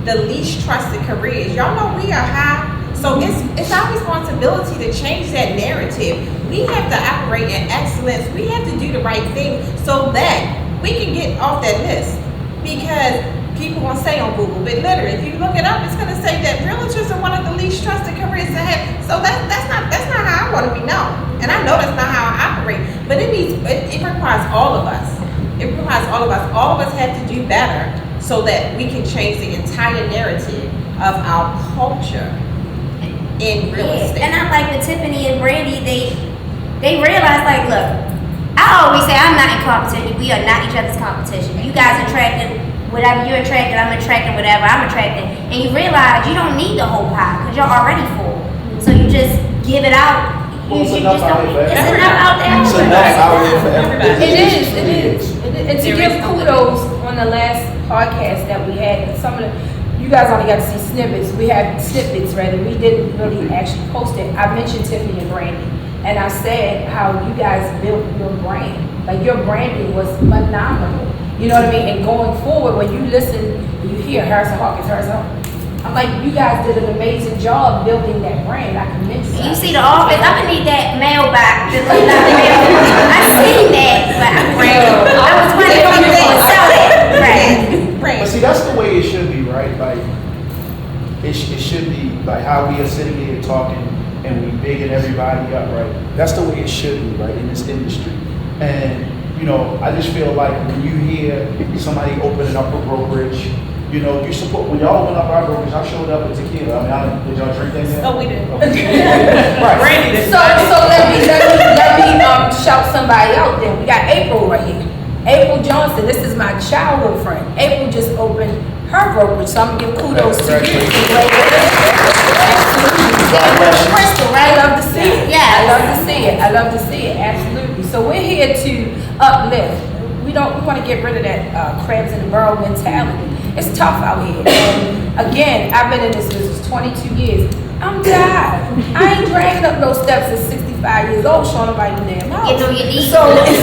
the least trusted careers, y'all know we are high. So it's our responsibility to change that narrative. We have to operate in excellence. We have to do the right thing so that we can get off that list. Because people won't say on Google, but literally, if you look it up, it's going to say that realtors are one of the least trusted careers to have. So that's not how I want to be known. And I know that's not how I operate. But it requires all of us. It requires all of us. All of us have to do better so that we can change the entire narrative of our culture in real estate. And I like with Tiffany and Brandy, they realize, like, look, I always say I'm not in competition. We are not each other's competition. You guys attracting whatever you're attracting, I'm attracting whatever I'm attracting. And you realize you don't need the whole pie because you're already full. So you just give it out. It's enough out there for It's enough out there. It's enough out there for everybody. It is. And to give kudos on the last podcast that we had, and some of the, you guys only got to see snippets. We had snippets, rather. We didn't really actually post it. I mentioned Tiffany and Brandy, and I said how you guys built your brand. Like your branding was phenomenal. You know what I mean? And going forward, when you listen, you hear Harrison Hawkins, I'm like, you guys did an amazing job building that brand. I commend you. You see the office, I'm gonna need that mailbox. I seen that, but I'm ready. I was wondering if you were gonna sell that. Right. But see, that's the way it should be, right? Like, it should be like how we are sitting here talking and we bigging everybody up, right? That's the way it should be, right, in this industry. And, you know, I just feel like when you hear somebody opening up a brokerage, you know, you support, when y'all open up our brokerage, I showed up with tequila. I mean, did y'all drink that? Oh, we did. Right. Brandy did. So let me shout somebody out then. We got April right here. April Johnson, this is my childhood friend. April just opened her brokerage, so I'm gonna give kudos to you. Crystal, right? I love to see it. Yeah. I love to see it. Absolutely. So we're here to uplift. We want to get rid of that crabs in the barrel mentality. It's tough out here. And again, I've been in this business 22 years. I'm tired. I ain't dragging up no steps at 65 years old, showing nobody the damn house. You know you need. So it's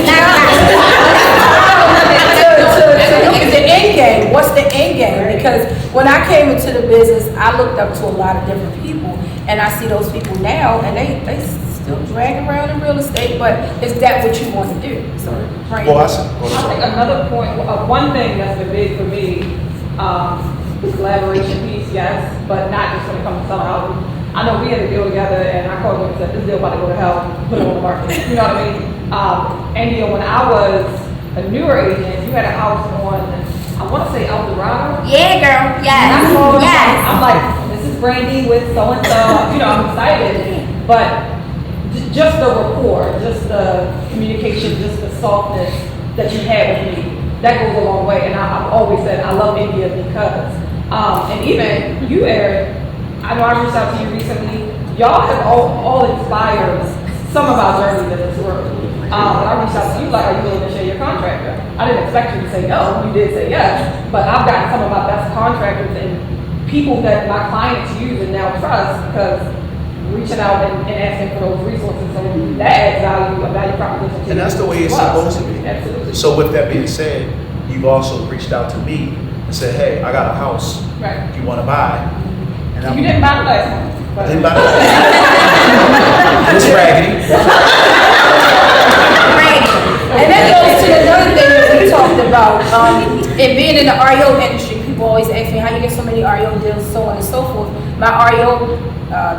to look at the end game. What's the end game? Because when I came into the business, I looked up to a lot of different people, and I see those people now, and they still dragging around in real estate. But is that what you want to do? So, right. Well, I think another point, one thing that's been big for me, the collaboration piece, yes, but not just when it comes to selling houses. I know we had a deal together, and I called him and said, this deal about to go to hell, put it on the market. You know what I mean? And you know, when I was a newer agent, you had a house on, I want to say El Dorado. Yeah, girl. Yes. I'm like, this is Brandy with so and so. You know, I'm excited, but just the rapport, just the communication, just the softness that you had with me, that goes a long way. And I've always said I love India because, and even you, Eric, I know I reached out to you recently. Y'all have all inspired some of our journeys in this room. When I reached out to you, like, are you willing to share your contractor? I didn't expect you to say no. You did say yes, but I've gotten some of my best contractors and people that my clients use and now trust because reaching out and asking for those resources. So that adds value, a value proposition to And that's the way it's supposed to be. Absolutely. So with that being said, you've also reached out to me and said, hey, I got a house. Right. You want to buy? And You didn't buy the last one. I didn't buy the last one. It's raggedy. And that goes to another thing that we talked about. And being in the REO industry, people always ask me how you get so many REO deals, so on and so forth. My REO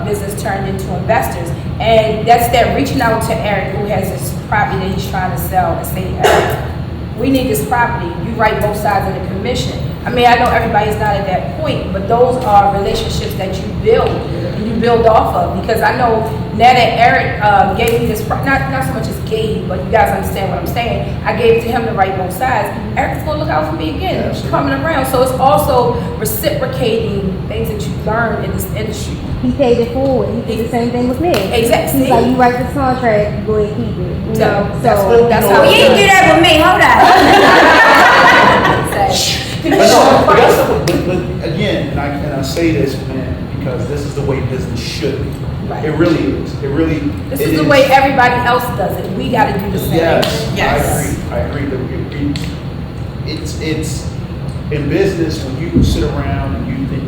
business turned into investors, and that's that reaching out to Eric, who has this property that he's trying to sell, and say, Eric, we need this property. You write both sides of the commission. I mean, I know everybody's not at that point, but those are relationships that you build and you build off of. Because I know now that Eric gave me this, not so much as gave, but you guys understand what I'm saying. I gave it to him to write both sides. Eric's gonna look out for me again, coming around. So it's also reciprocating things that you learn in this industry. He paid it forward. He did the same thing with me. Exactly. He's like, you write this contract, go ahead, keep it. You know, That's so. that's how. You didn't do that with me, hold on. But again, and I say this, man, because this is the way business should be. Right. It really is. It really. This is the way everybody else does it. We got to do the same. Yes, I agree. It's in business when you sit around and you think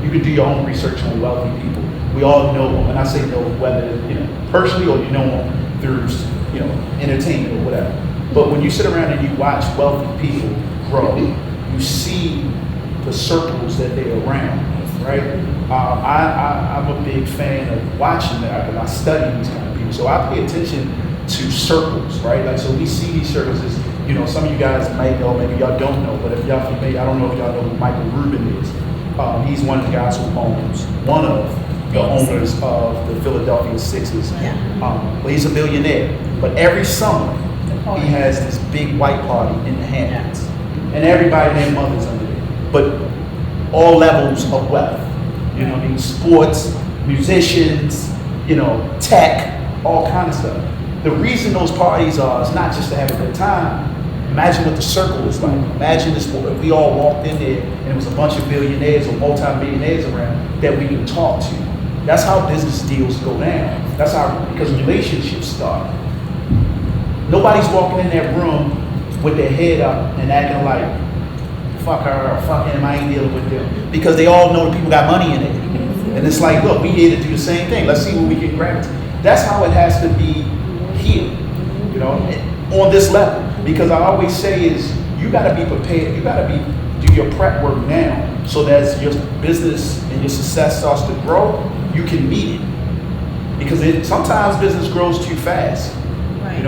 you can do your own research on wealthy people. We all know them, and I say know whether personally or you know them through entertainment or whatever. But when you sit around and you watch wealthy people grow, you see the circles that they're around, right? I'm a big fan of watching that because I study these kind of people. So I pay attention to circles, right? Like, so we see these circles as, some of you guys might know, maybe y'all don't know, but if y'all familiar, I don't know if y'all know who Michael Rubin is. He's one of the guys who owns, one of the owners of the Philadelphia Sixers. Well, he's a billionaire, but every summer he has this big white party in the Hamptons, and everybody and their mothers under there, but all levels of wealth. Sports, musicians, tech, all kind of stuff. The reason those parties are is not just to have a good time. Imagine what the circle is like. Imagine this, if we all walked in there and it was a bunch of billionaires or multi-millionaires around that we can talk to. That's how business deals go down. That's how, because relationships start. Nobody's walking in that room with their head up and acting like, fuck her, or fuck him, I ain't dealing with them. Because they all know the people got money in it. And it's like, look, we here to do the same thing. Let's see what we can grab. That's how it has to be here, on this level. Because I always say is, you gotta be prepared. You gotta do your prep work now, so that as your business and your success starts to grow, you can meet it. Because sometimes business grows too fast. Right.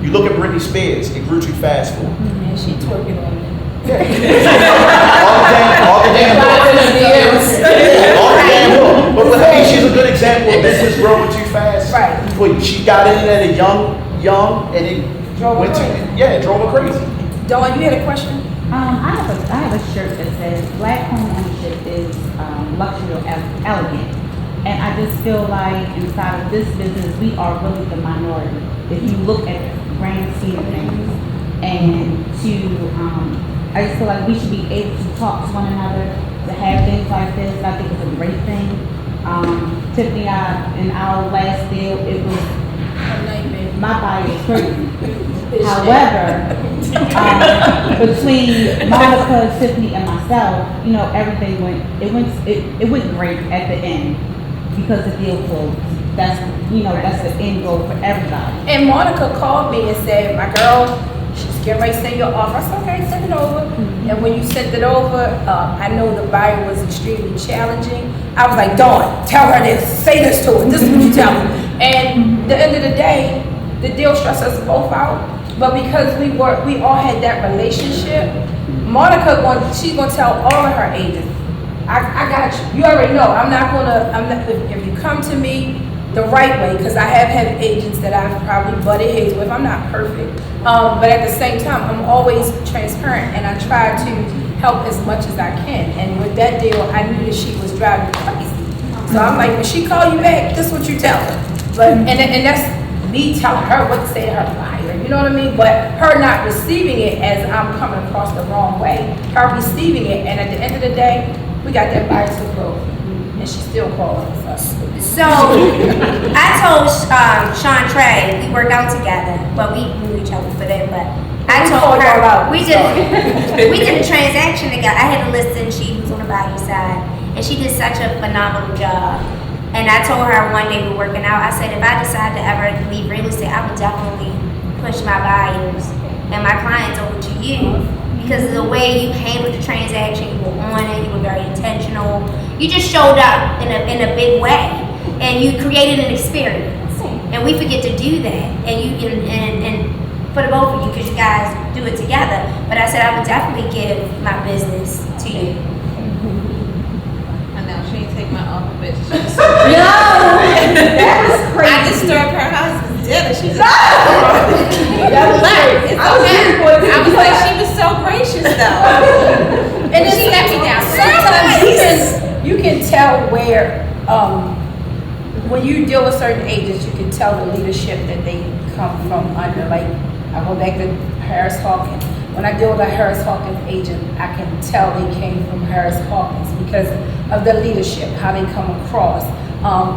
You look at Britney Spears, it grew too fast for her. And she twerking on it. all the damn but she's a good example of business growing too fast. Right. But she got in it at a young, and it drove her crazy. Dawn, you had a question? I have a shirt that says Black home ownership is luxury or elegant. And I just feel like inside of this business, we are really the minority. If you look at the grand scheme of things, and I just feel like we should be able to talk to one another, to have things like this. I think it's a great thing. Tiffany, in our last deal, it was my body is crazy. However, between Monica, Tiffany, and myself, everything went great at the end because the deal closed. That's the end goal for everybody. And Monica called me and said, my girl, she's getting ready to send your offer. I said, okay, send it over. And when you sent it over, I know the buyer was extremely challenging. I was like, Dawn, tell her this, say this to her, this is what you tell her. And at the end of the day, the deal stressed us both out. But because we all had that relationship, Monica, she's gonna tell all of her agents, I got you. You already know. If you come to me the right way, because I have had agents that I've probably butted heads with. I'm not perfect. But at the same time, I'm always transparent, and I try to help as much as I can. And with that deal, I knew that she was driving me crazy. So I'm like, when she call you back, this is what you tell her. But and that's me telling her what to say to her buyer. You know what I mean? But her not receiving it as I'm coming across the wrong way. Her receiving it, and at the end of the day, we got that buyer to close. And she's still calling us. So, I told Sean Trey, we worked out together, but we knew each other for that, but I told her, we did a transaction together. I had a listing, she was on the value side, and she did such a phenomenal job. And I told her one day we were working out, I said, if I decide to ever leave real estate, I would definitely push my buyers and my clients over to you. Because of the way you handled the transaction, you were on it, you were very intentional. You just showed up in a big way, and you created an experience. And we forget to do that. And for the both of you, because you guys do it together. But I said I would definitely give my business to you. I know she didn't take my offer, but she was No, that was crazy. I disturbed her husband's dinner. She just I was like, she was so gracious though. And she let me down. Sometimes you can tell where when you deal with certain agents, you can tell the leadership that they come from under. Like, I go back to Harris Hawkins. When I deal with a Harris Hawkins agent, I can tell they came from Harris Hawkins because of the leadership, how they come across.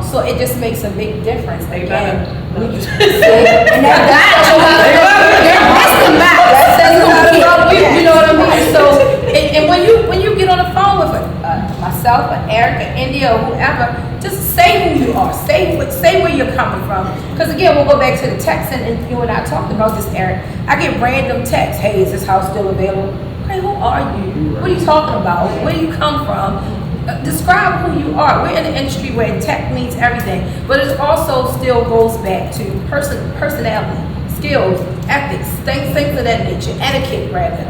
So it just makes a big difference. Again, and that says a lot about you. You know what I mean? So, and when you get on the phone with myself, or Eric, or India, or whoever, just say who you are. Say where you're coming from. Because again, we'll go back to the text, and you and I talked about this, Eric. I get random texts. Hey, is this house still available? Hey, who are you? What are you talking about? Where do you come from? Describe who you are. We're in an industry where tech means everything, but it also still goes back to personality, skills, ethics, things of that nature, etiquette rather.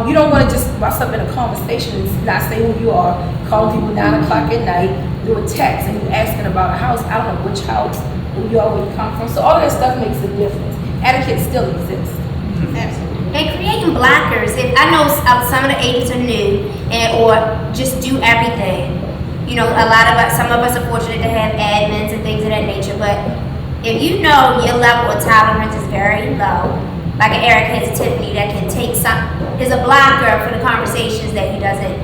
You don't want to just bust up in a conversation and not say who you are, call people 9 o'clock at night, do a text, and you asking about a house. I don't know which house, who you are, where you come from. So all that stuff makes a difference. Etiquette still exists. Absolutely. And creating blockers. I know some of the agents are new or just do everything. You know, some of us are fortunate to have admins and things of that nature. But if you know your level of tolerance is very low, like an Eric has Tiffany that can take is a blocker for the conversations that he doesn't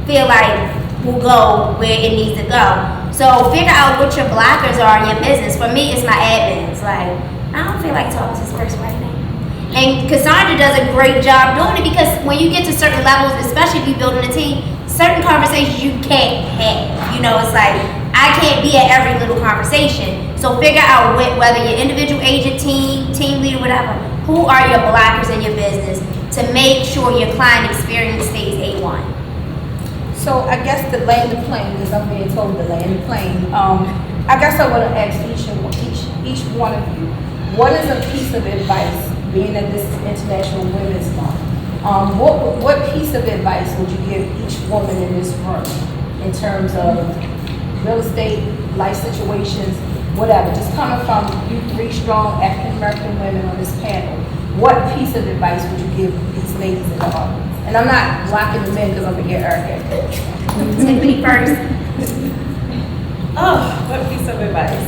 feel like will go where it needs to go. So figure out what your blockers are in your business. For me, it's my admins. Like, I don't feel like talking to this person right now. And Cassandra does a great job doing it because when you get to certain levels, especially if you're building a team, certain conversations you can't have. You know, it's like, I can't be at every little conversation. So figure out whether you're individual agent, team leader, whatever, who are your blockers in your business to make sure your client experience stays A1. So I guess to land the plane, because I'm being told to land the plane, I guess I want to ask each one of you, what is a piece of advice, being that this is International Women's Month, what piece of advice would you give each woman in this room in terms of real estate, life situations, whatever, just coming from you 3 strong African American women on this panel, what piece of advice would you give these ladies in the audience? And I'm not blocking the men because I'm going to get Eric. Tiffany first. Oh, what piece of advice?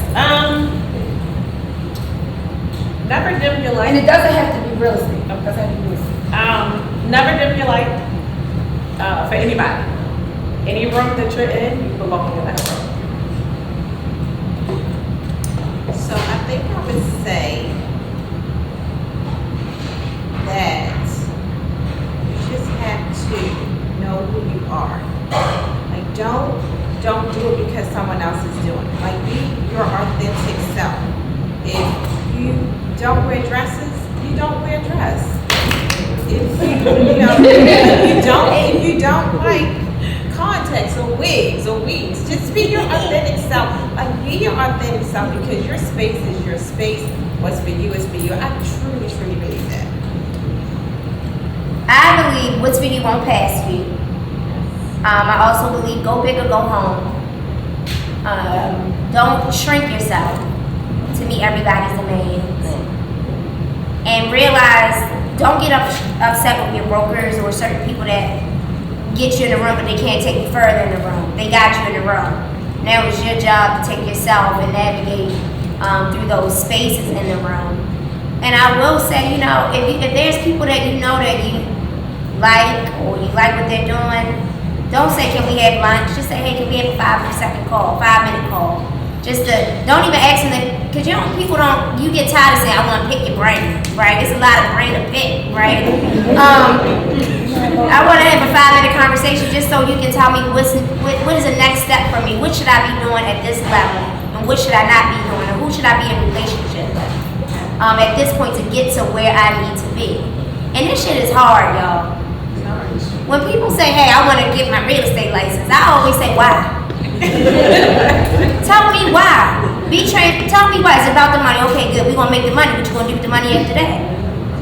Never dim your light. And it doesn't have to be real estate. It doesn't have to be real estate. Never dim your light for anybody. Any room that you're in, you belong in that room. So I think I would say that you just have to know who you are. Like don't do it because someone else is doing it. Like be your authentic self. If you don't wear dresses, you don't wear a dress. If you don't like contacts or wigs or weaves, just be your authentic self. Like be your authentic self because your space is your space. What's for you is for you. I truly believe that. I believe what's for you won't pass you. I also believe go big or go home. Don't shrink yourself to meet everybody's demands. And realize, don't get upset with your brokers or certain people that get you in the room but they can't take you further in the room. They got you in the room. Now it's your job to take yourself and navigate through those spaces in the room. And I will say, you know, if there's people that you know that you like or you like what they're doing, don't say, can we have lunch? Just say, hey, can we have a 5-minute call? Just don't even ask them that, because you get tired of saying, I want to pick your brain, right? It's a lot of brain to pick, right? I want to have a 5-minute conversation just so you can tell me what is the next step for me? What should I be doing at this level? And what should I not be doing? And who should I be in a relationship with at this point to get to where I need to be? And this shit is hard, y'all. When people say, hey, I want to get my real estate license, I always say, why? Tell me why. Tell me why. It's about the money. Okay, good. We're going to make the money. What you going to do with the money after that?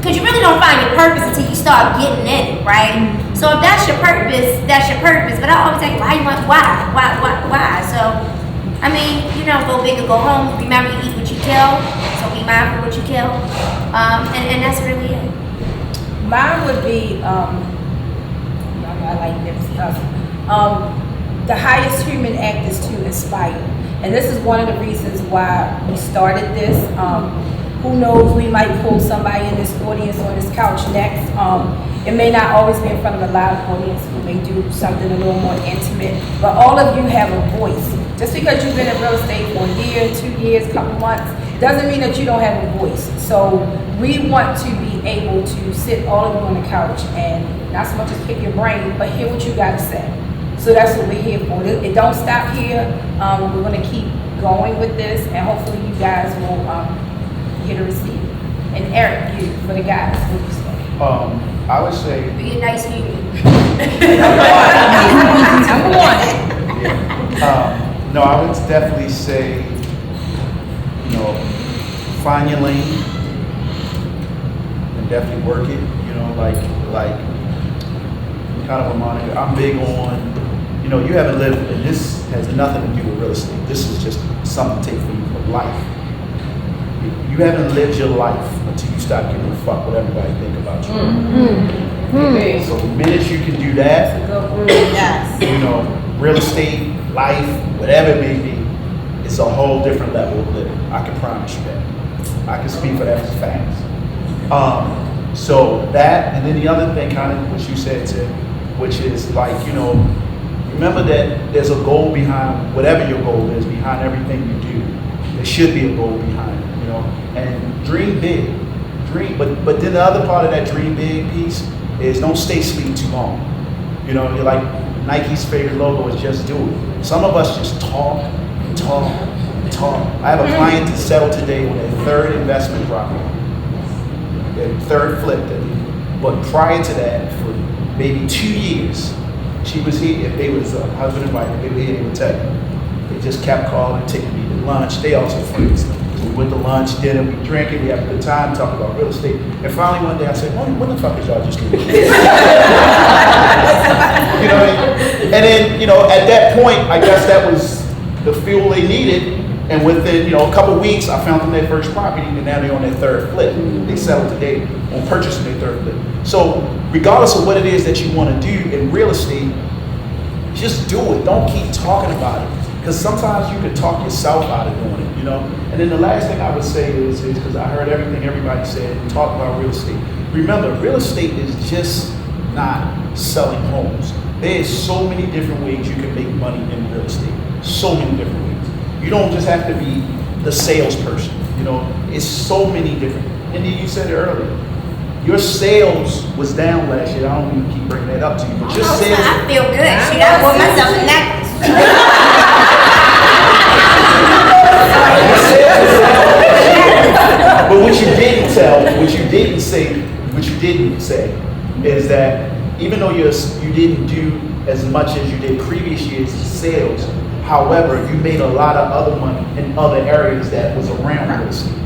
Because you really don't find your purpose until you start getting in it, right? So if that's your purpose, that's your purpose. But I always say, why? So, I mean, you know, go big or go home. Remember, you eat what you kill. So be mindful of what you kill. And that's really it. Mine would be, I like Nipsey Hussle. the highest human act is to inspire. And this is one of the reasons why we started this. Who knows, we might pull somebody in this audience on this couch next. It may not always be in front of a live audience. We may do something a little more intimate. But all of you have a voice. Just because you've been in real estate for a year, 2 years, couple months, doesn't mean that you don't have a voice. So we want to be able to sit all of you on the couch and not so much as pick your brain, but hear what you got to say. So that's what we're here for. It don't stop here. We're going to keep going with this, and hopefully you guys will get a receipt. And Eric, you, for the guys, what do you say? I would say, Be a nice human. Number one. no, I would definitely say, find your lane and definitely work it. Like kind of a monitor. I'm big on, you haven't lived, and this has nothing to do with real estate. This is just something to take for you for life. You haven't lived your life until you stop giving a fuck what everybody think about you. So the minute you can do that, Yes. real estate, life, whatever it may be, it's a whole different level of living. I can promise you that. I can speak for that as facts. So that, and then the other thing, kind of what you said, Tim, which is like, remember that there's a goal behind whatever your goal is, behind everything you do. There should be a goal behind it, and dream big. But then the other part of that dream big piece is don't stay asleep too long. You're like Nike's favorite logo is just do it. Some of us just talk. I have a client to settle today on their third investment property, their third flip. But prior to that, for maybe 2 years, she was here. If they was a husband and wife, they were here, they would tell you. They just kept calling, taking me to lunch. They also friends. We went to lunch, dinner, we drinking, we have a good time, talking about real estate. And finally one day I said, what the fuck is y'all just doing? And then, at that point, I guess that was the fuel they needed. And within, a couple weeks, I found them their first property, and now they're on their third flip. They settled today on purchasing their third flip. So regardless of what it is that you want to do in real estate, just do it. Don't keep talking about it. Because sometimes you can talk yourself out of doing it, And then the last thing I would say is because I heard everything everybody said and talk about real estate. Remember, real estate is just not selling homes. There's so many different ways you can make money in real estate. So many different ways. You don't just have to be the salesperson, It's so many different. And then you said it earlier. Your sales was down last year. I don't even keep bringing that up to you, but your sales. I feel good. Shit, I bought myself a necklace. But what you didn't say is that even though you didn't do as much as you did previous years in sales, however, you made a lot of other money in other areas that was around real estate.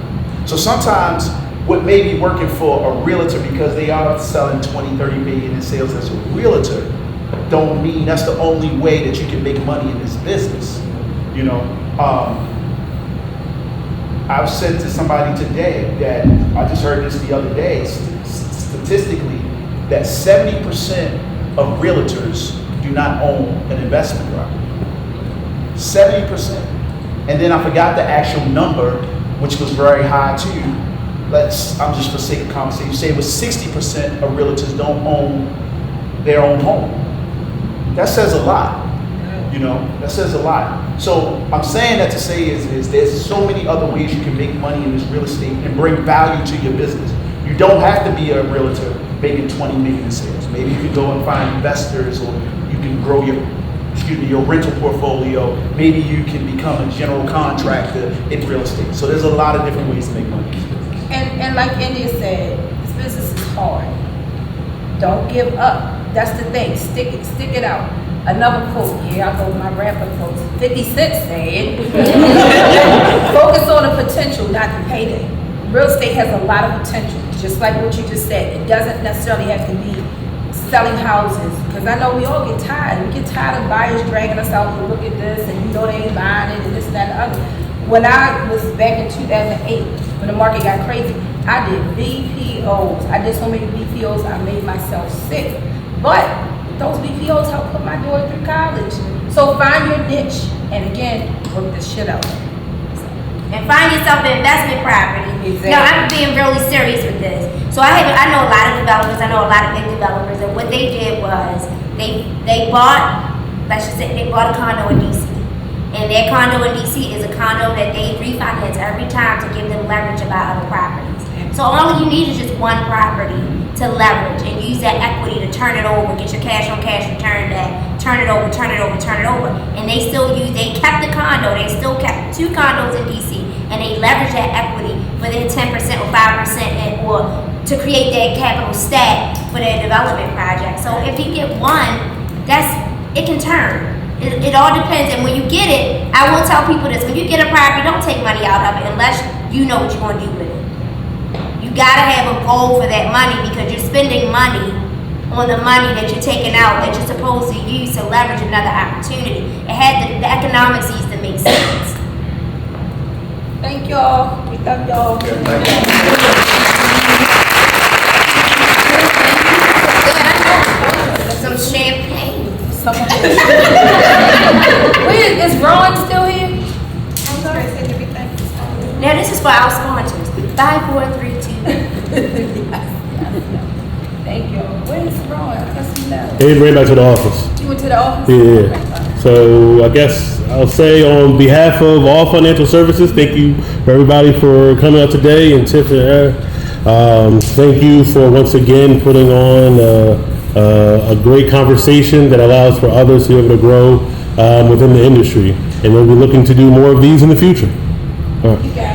So sometimes what may be working for a realtor because they are selling 20, 30 million in sales as a realtor don't mean that's the only way that you can make money in this business. I've said to somebody today that I just heard this the other day, statistically, that 70% of realtors do not own an investment property. 70%. And then I forgot the actual number, which was very high too. I'm just for sake of conversation, say it was 60% of realtors don't own their own home. That says a lot. That says a lot. So I'm saying that to say is there's so many other ways you can make money in this real estate and bring value to your business. You don't have to be a realtor making 20 million in sales. Maybe you can go and find investors, or you can grow your rental portfolio. Maybe you can become a general contractor in real estate. So there's a lot of different ways to make money. And like India said, this business is hard. Don't give up. That's the thing. Stick it out. Another quote. Here I go with my rapper quotes. 50 Cent said, focus on the potential, not the payday. Real estate has a lot of potential. Just like what you just said. It doesn't necessarily have to be selling houses. Because I know we all get tired. We get tired of buyers dragging us out to look at this, and they ain't buying it, and this, that, and the other. When I was back in 2008, when the market got crazy, I did BPOs. I did so many BPOs, I made myself sick. But those BPOs helped put my daughter through college. So So find your niche, and again, work this shit out. And find yourself an investment property. Exactly. No, I'm being really serious with this. So I know a lot of developers, I know a lot of big developers, and what they did was they bought, let's just say they bought a condo in DC. And their condo in DC is a condo that they refinance every time to give them leverage about other properties. So all you need is just one property to leverage and use that equity to turn it over, get your cash on cash return back, turn it over. And they kept the condo, they still kept 2 condos in DC, and they leveraged that equity for their 10% or 5% or to create that capital stack for their development project. So if you get one, it can turn. It all depends, and when you get it, I will tell people this: when you get a property, don't take money out of it unless you know what you're going to do with it. You gotta have a goal for that money because you're spending money on the money that you're taking out that you're supposed to use to leverage another opportunity. The economics needs to make sense. Thank y'all. We love y'all. Some champagne. Wait, is Ron still here? Now this is for our sponsors. 5, 4, 3, 2. Thank you. Where's Ron? I guess he left. They ran back to the office. You went to the office? Yeah. So I guess I'll say on behalf of all financial services, thank you for everybody for coming out today, and Tiff and Eric. Thank you for once again putting on a great conversation that allows for others to be able to grow within the industry. And we'll be looking to do more of these in the future. All right.